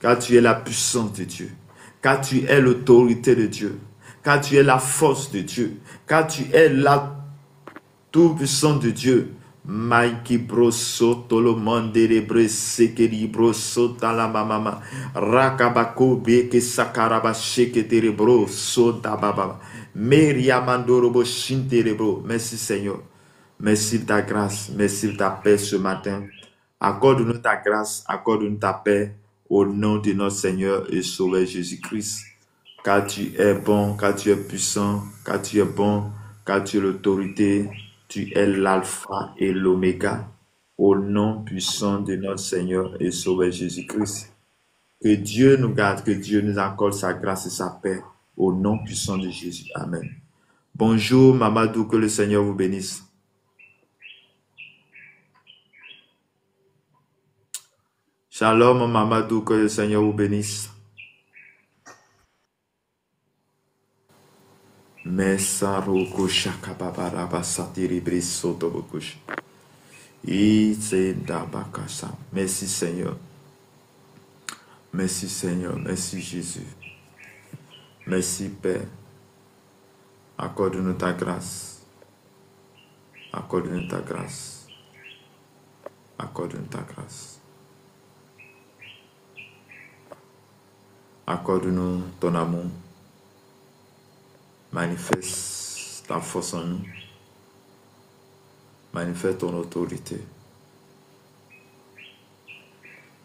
car tu es la puissance de Dieu, car tu es l'autorité de Dieu, car tu es la force de Dieu, car tu es la Tout-Puissant de Dieu. Maiki broso tolomandere bresekeri broso talamama rakabako beke sakaraba sheketere broso tababa meriamandorobo shinterebro. Merci Seigneur. Merci de ta grâce, merci de ta paix ce matin. Accorde-nous ta grâce, accorde-nous ta paix au nom de notre Seigneur et Sauveur Jésus-Christ. Car tu es bon, car tu es puissant, car tu es bon, car tu es l'autorité, tu es l'alpha et l'oméga. Au nom puissant de notre Seigneur et Sauveur Jésus-Christ. Que Dieu nous garde, que Dieu nous accorde sa grâce et sa paix. Au nom puissant de Jésus. Amen. Bonjour Mamadou, que le Seigneur vous bénisse. Shalom Mamadou, que le Seigneur vous bénisse. Merci Seigneur. Merci Seigneur. Merci Jésus. Merci Père. Accorde-nous ta grâce. Accorde-nous ta grâce. Accorde-nous ta grâce. Accorde-nous ton amour. Manifeste ta force en nous. Manifeste ton autorité.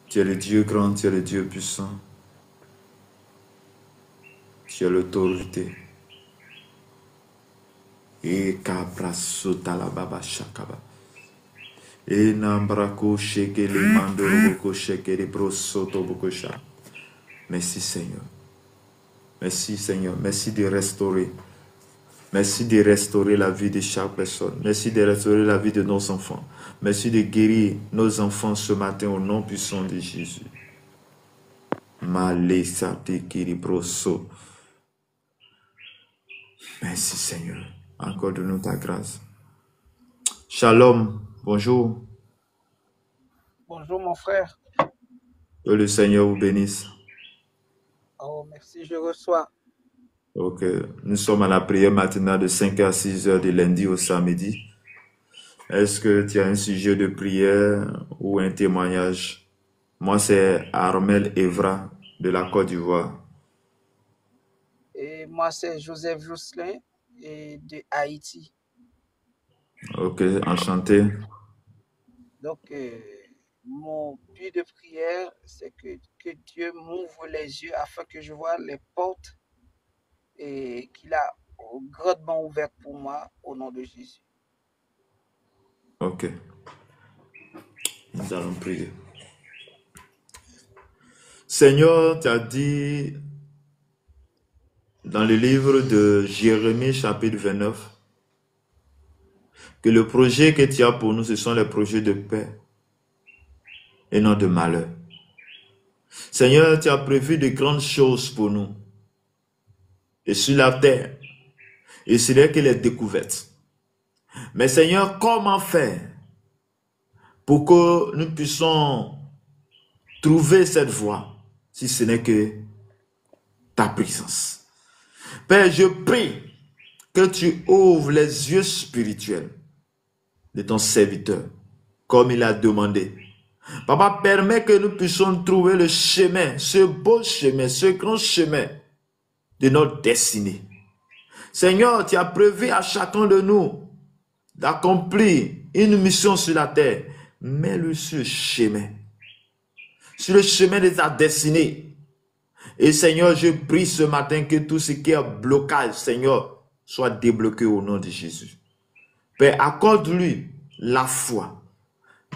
Tu es le Dieu grand, tu es le Dieu puissant. Tu es l'autorité. Et kabrasota la baba shakaba. Et nambrako sheke le mandoroko sheke le brosoto bokosha. Merci Seigneur. Merci Seigneur. Merci de restaurer. Merci de restaurer la vie de chaque personne. Merci de restaurer la vie de nos enfants. Merci de guérir nos enfants ce matin au nom puissant de Jésus. Malesate kiri broso. Merci Seigneur. Accorde-nous ta grâce. Shalom. Bonjour. Bonjour mon frère. Que le Seigneur vous bénisse. Oh, merci, je reçois. Ok. Nous sommes à la prière matinale de 5h à 6h de lundi au samedi. Est-ce que tu as un sujet de prière ou un témoignage? Moi, c'est Armel Evra de la Côte d'Ivoire. Et moi, c'est Joseph Jousselin et de Haïti. Ok, enchanté. Donc, mon but de prière, c'est que Dieu m'ouvre les yeux afin que je vois les portes et qu'il a grandement ouvertes pour moi au nom de Jésus. Ok. Nous allons prier. Seigneur, tu as dit dans le livre de Jérémie, chapitre 29, que le projet que tu as pour nous, ce sont les projets de paix et non de malheur. Seigneur, tu as prévu de grandes choses pour nous. Et sur la terre, et ce n'est que les découvertes. Mais Seigneur, comment faire pour que nous puissions trouver cette voie, si ce n'est que ta présence? Père, je prie que tu ouvres les yeux spirituels de ton serviteur, comme il a demandé. Papa, permets que nous puissions trouver le chemin, ce beau chemin, ce grand chemin de notre destinée. Seigneur, tu as prévu à chacun de nous d'accomplir une mission sur la terre. Mets-le sur le chemin de ta destinée. Et Seigneur, je prie ce matin que tout ce qui est blocage, Seigneur, soit débloqué au nom de Jésus. Père, accorde-lui la foi.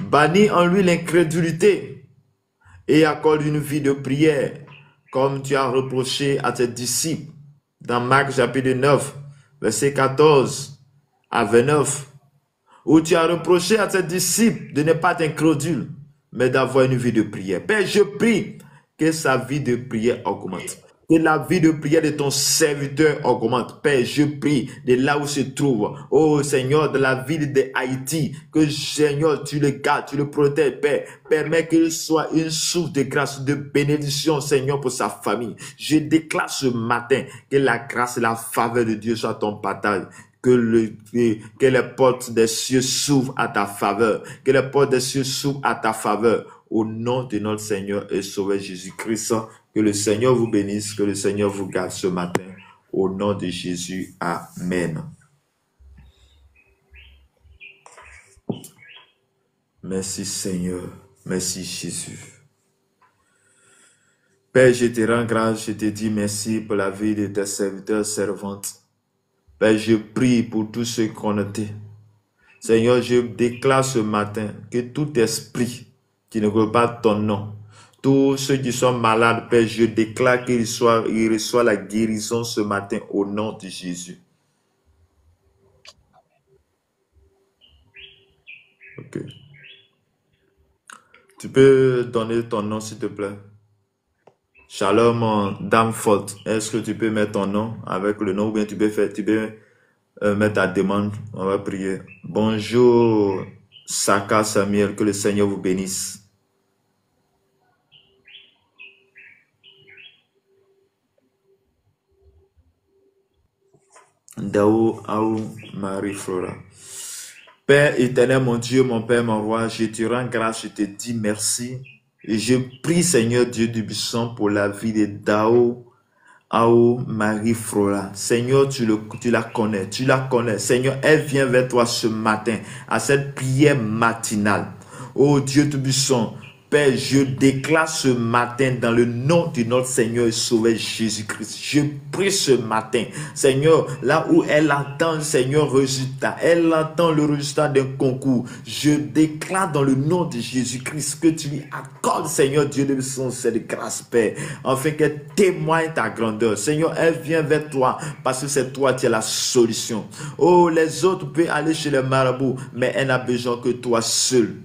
Bannis en lui l'incrédulité. Et accorde une vie de prière, comme tu as reproché à tes disciples. Dans Marc chapitre 9, verset 14 à 29. Où tu as reproché à tes disciples de ne pas être incrédules, mais d'avoir une vie de prière. Père, je prie que sa vie de prière augmente. Que la vie de prière de ton serviteur augmente. Père, je prie de là où se trouve. Oh Seigneur, de la ville de Haïti. Que Seigneur, tu le gardes, tu le protèges, Père. Permets qu'il soit une source de grâce, de bénédiction, Seigneur, pour sa famille. Je déclare ce matin que la grâce et la faveur de Dieu soient ton partage. Que les portes des cieux s'ouvrent à ta faveur. Que les portes des cieux s'ouvrent à ta faveur. Au nom de notre Seigneur et Sauveur Jésus-Christ, que le Seigneur vous bénisse, que le Seigneur vous garde ce matin. Au nom de Jésus, Amen. Merci Seigneur, merci Jésus. Père, je te rends grâce, je te dis merci pour la vie de tes serviteurs, servantes. Père, je prie pour tous ceux qu'on était. Seigneur, je déclare ce matin que tout esprit qui ne veut pas ton nom, tous ceux qui sont malades, Père, je déclare qu'ils reçoivent la guérison ce matin au nom de Jésus. Ok. Tu peux donner ton nom, s'il te plaît. Shalom, Dame Forte. Est-ce que tu peux mettre ton nom avec le nom ou bien tu peux mettre ta demande? On va prier. Bonjour, Saka Samuel, que le Seigneur vous bénisse. Dao Aou Marie Flora. Père éternel, mon Dieu, mon Père, mon roi, je te rends grâce, je te dis merci. Et je prie, Seigneur Dieu du buisson, pour la vie de Dao Aou Marie Flora. Seigneur, tu la connais, tu la connais. Seigneur, elle vient vers toi ce matin, à cette prière matinale. Oh Dieu du buisson, Père, je déclare ce matin dans le nom de notre Seigneur et Sauveur Jésus-Christ. Je prie ce matin, Seigneur, là où elle attend, Seigneur, résultat. Elle attend le résultat d'un concours. Je déclare dans le nom de Jésus-Christ que tu lui accordes, Seigneur Dieu de son cette grâce, Père, afin qu'elle témoigne ta grandeur. Seigneur, elle vient vers toi parce que c'est toi qui as la solution. Oh, les autres peuvent aller chez les marabouts, mais elle n'a besoin que toi seul.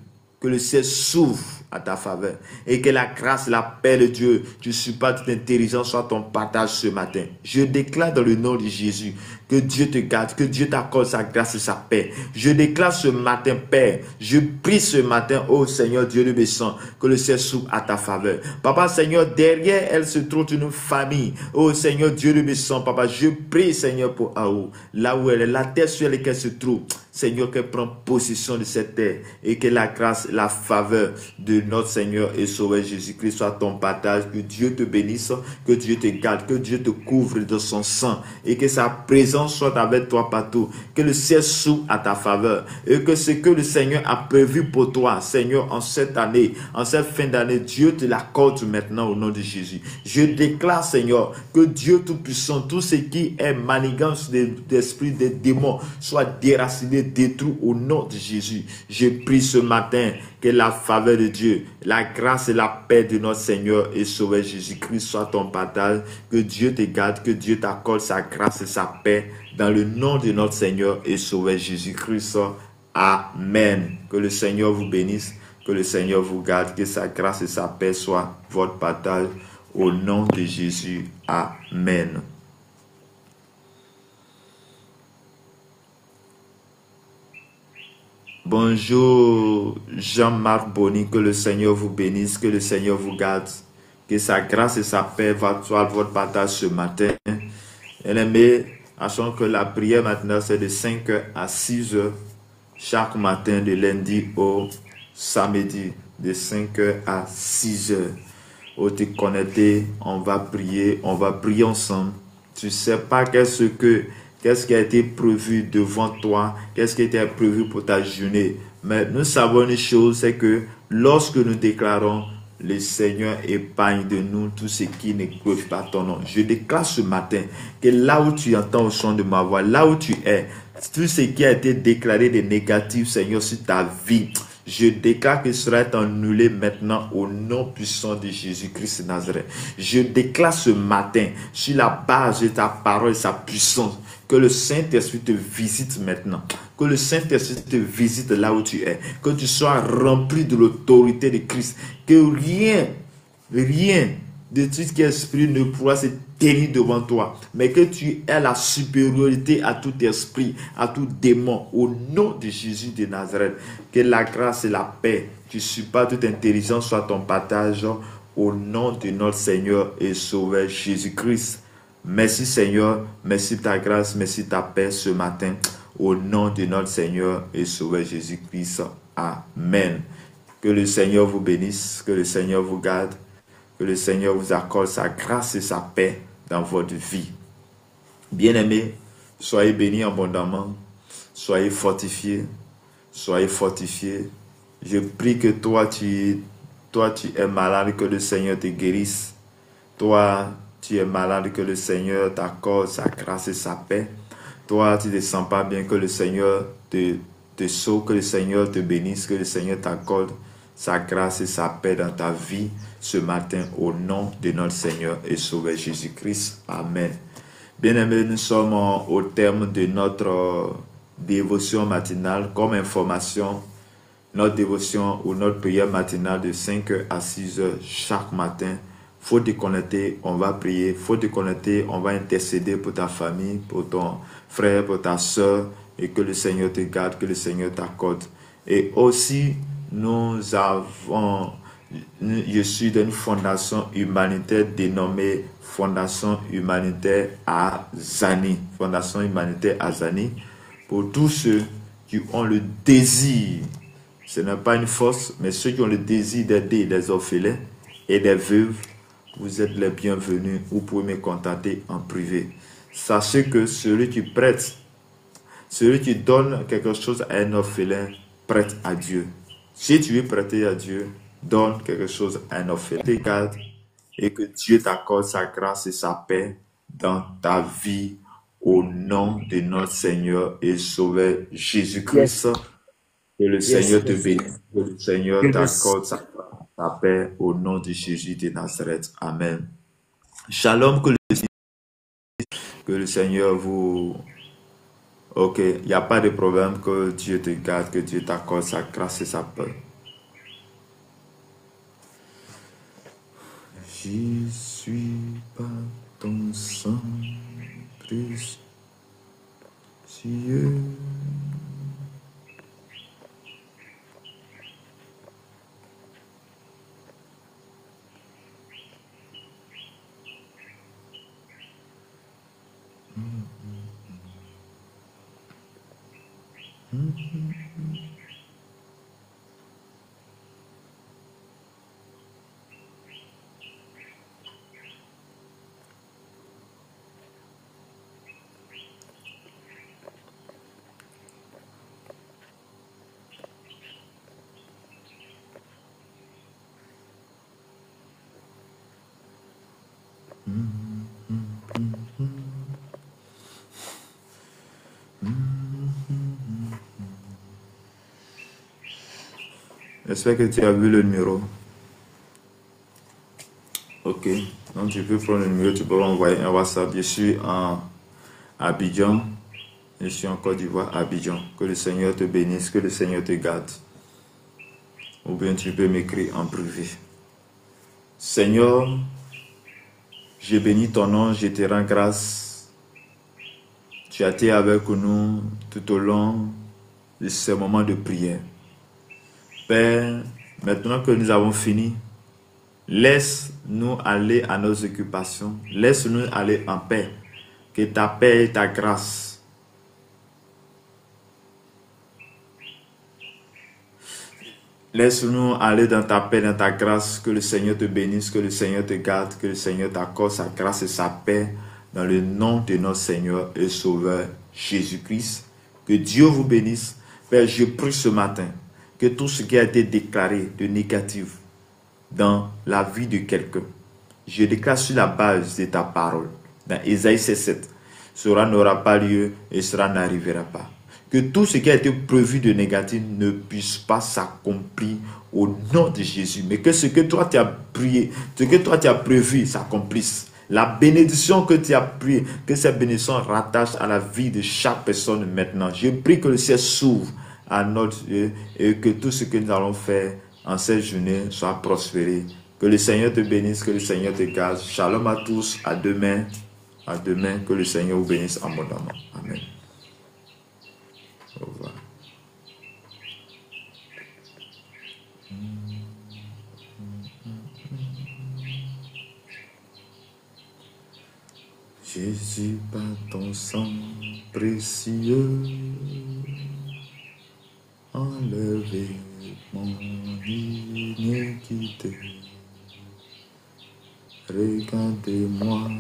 Que le ciel s'ouvre à ta faveur et que la grâce, la paix de Dieu, tu supportes toute intelligence soit ton partage ce matin. Je déclare dans le nom de Jésus que Dieu te garde, que Dieu t'accorde sa grâce et sa paix. Je déclare ce matin, Père, je prie ce matin, oh Seigneur Dieu de Besson, que le ciel s'ouvre à ta faveur. Papa Seigneur, derrière elle se trouve une famille. Oh Seigneur Dieu de Besson, Papa, je prie Seigneur pour Aou, là où elle est, la terre sur laquelle elle se trouve. Seigneur, qu'elle prenne possession de cette terre et que la grâce, la faveur de notre Seigneur et Sauveur Jésus-Christ soit ton partage. Que Dieu te bénisse, que Dieu te garde, que Dieu te couvre de son sang et que sa présence soit avec toi partout. Que le ciel s'ouvre à ta faveur et que ce que le Seigneur a prévu pour toi, Seigneur, en cette année, en cette fin d'année, Dieu te l'accorde maintenant au nom de Jésus. Je déclare, Seigneur, que Dieu Tout-Puissant, tout ce qui est manigance d'esprit, des démons, soit déraciné, devient détruit au nom de Jésus. Je prie ce matin que la faveur de Dieu, la grâce et la paix de notre Seigneur et Sauveur Jésus-Christ soit ton partage. Que Dieu te garde, que Dieu t'accorde sa grâce et sa paix dans le nom de notre Seigneur et Sauveur Jésus-Christ. Amen. Que le Seigneur vous bénisse, que le Seigneur vous garde, que sa grâce et sa paix soient votre partage au nom de Jésus. Amen. Bonjour Jean-Marc Boni, que le Seigneur vous bénisse, que le Seigneur vous garde, que sa grâce et sa paix soient votre partage ce matin. Bien-aimés, sachant que la prière maintenant c'est de 5h à 6h chaque matin de lundi au samedi, de 5h à 6h. Au te connecter, on va prier ensemble. Tu ne sais pas qu'est-ce qui a été prévu devant toi, qu'est-ce qui a été prévu pour ta journée. Mais nous savons une chose, c'est que lorsque nous déclarons, le Seigneur épargne de nous tout ce qui ne glorifie pas ton nom. Je déclare ce matin que là où tu entends le son de ma voix, là où tu es, tout ce qui a été déclaré de négatif, Seigneur, sur ta vie, je déclare que cela est annulé maintenant au nom puissant de Jésus-Christ de Nazareth. Je déclare ce matin, sur la base de ta parole et sa puissance, que le Saint-Esprit te visite maintenant. Que le Saint-Esprit te visite là où tu es. Que tu sois rempli de l'autorité de Christ. Que rien de tout ce qui est esprit ne pourra se tenir devant toi. Mais que tu aies la supériorité à tout esprit, à tout démon. Au nom de Jésus de Nazareth. Que la grâce et la paix, tu supères toute intelligence, soit ton partage. Au nom de notre Seigneur et Sauveur Jésus-Christ. Merci Seigneur, merci ta grâce, merci ta paix ce matin. Au nom de notre Seigneur et Sauveur Jésus-Christ. Amen. Que le Seigneur vous bénisse, que le Seigneur vous garde, que le Seigneur vous accorde sa grâce et sa paix dans votre vie. Bien-aimés, soyez bénis abondamment, soyez fortifiés, soyez fortifiés. Je prie que toi tu es malade, que le Seigneur te guérisse. Toi, tu es malade, que le Seigneur t'accorde sa grâce et sa paix. Toi, tu ne te sens pas bien, que le Seigneur te sauve, que le Seigneur te bénisse, que le Seigneur t'accorde sa grâce et sa paix dans ta vie ce matin au nom de notre Seigneur et Sauveur Jésus-Christ. Amen. Bien-aimés, nous sommes au terme de notre dévotion matinale. Comme information, notre dévotion ou notre prière matinale de 5h à 6h chaque matin. Faut te connecter, on va prier. Faut te connecter, on va intercéder pour ta famille, pour ton frère, pour ta soeur, et que le Seigneur te garde, que le Seigneur t'accorde. Et aussi, je suis d'une fondation humanitaire dénommée Fondation Humanitaire Azani. Fondation Humanitaire Azani. Pour tous ceux qui ont le désir, ce n'est pas une force, mais ceux qui ont le désir d'aider les orphelins et les veuves, vous êtes les bienvenus. Vous pouvez me contacter en privé. Sachez que celui qui prête, celui qui donne quelque chose à un orphelin, prête à Dieu. Si tu veux prêter à Dieu, donne quelque chose à un orphelin. Regarde et que Dieu t'accorde sa grâce et sa paix dans ta vie au nom de notre Seigneur et Sauveur Jésus-Christ. Que le Seigneur te bénisse, que le Seigneur t'accorde sa paix au nom de Jésus de Nazareth. Amen. Shalom, que le Seigneur vous... Ok, il n'y a pas de problème, que Dieu te garde, que Dieu t'accorde sa grâce et sa paix. Je suis pas ton sang précieux. J'espère que tu as vu le numéro. Ok. Donc tu peux prendre le numéro, tu peux m'envoyer un WhatsApp. Je suis en Abidjan. Je suis en Côte d'Ivoire, Abidjan. Que le Seigneur te bénisse, que le Seigneur te garde. Ou bien tu peux m'écrire en privé. Seigneur, je bénis ton nom, je te rends grâce. Tu as été avec nous tout au long de ces moments de prière. Père, maintenant que nous avons fini, laisse-nous aller à nos occupations. Laisse-nous aller en paix. Que ta paix et ta grâce laisse-nous aller dans ta paix, dans ta grâce. Que le Seigneur te bénisse, que le Seigneur te garde, que le Seigneur t'accorde sa grâce et sa paix dans le nom de notre Seigneur et Sauveur Jésus-Christ. Que Dieu vous bénisse. Père, je prie ce matin que tout ce qui a été déclaré de négatif dans la vie de quelqu'un, je déclare sur la base de ta parole, dans Ésaïe 7, cela n'aura pas lieu et cela n'arrivera pas. Que tout ce qui a été prévu de négatif ne puisse pas s'accomplir au nom de Jésus. Mais que ce que toi tu as prié, ce que toi tu as prévu s'accomplisse. La bénédiction que tu as priée, que cette bénédiction rattache à la vie de chaque personne maintenant. Je prie que le ciel s'ouvre à notre Dieu et que tout ce que nous allons faire en cette journée soit prospéré. Que le Seigneur te bénisse, que le Seigneur te garde. Shalom à tous, à demain. À demain, que le Seigneur vous bénisse abondamment. Amen. Au revoir. Jésus, par ton sang précieux, enlevez mon iniquité. Regardez-moi.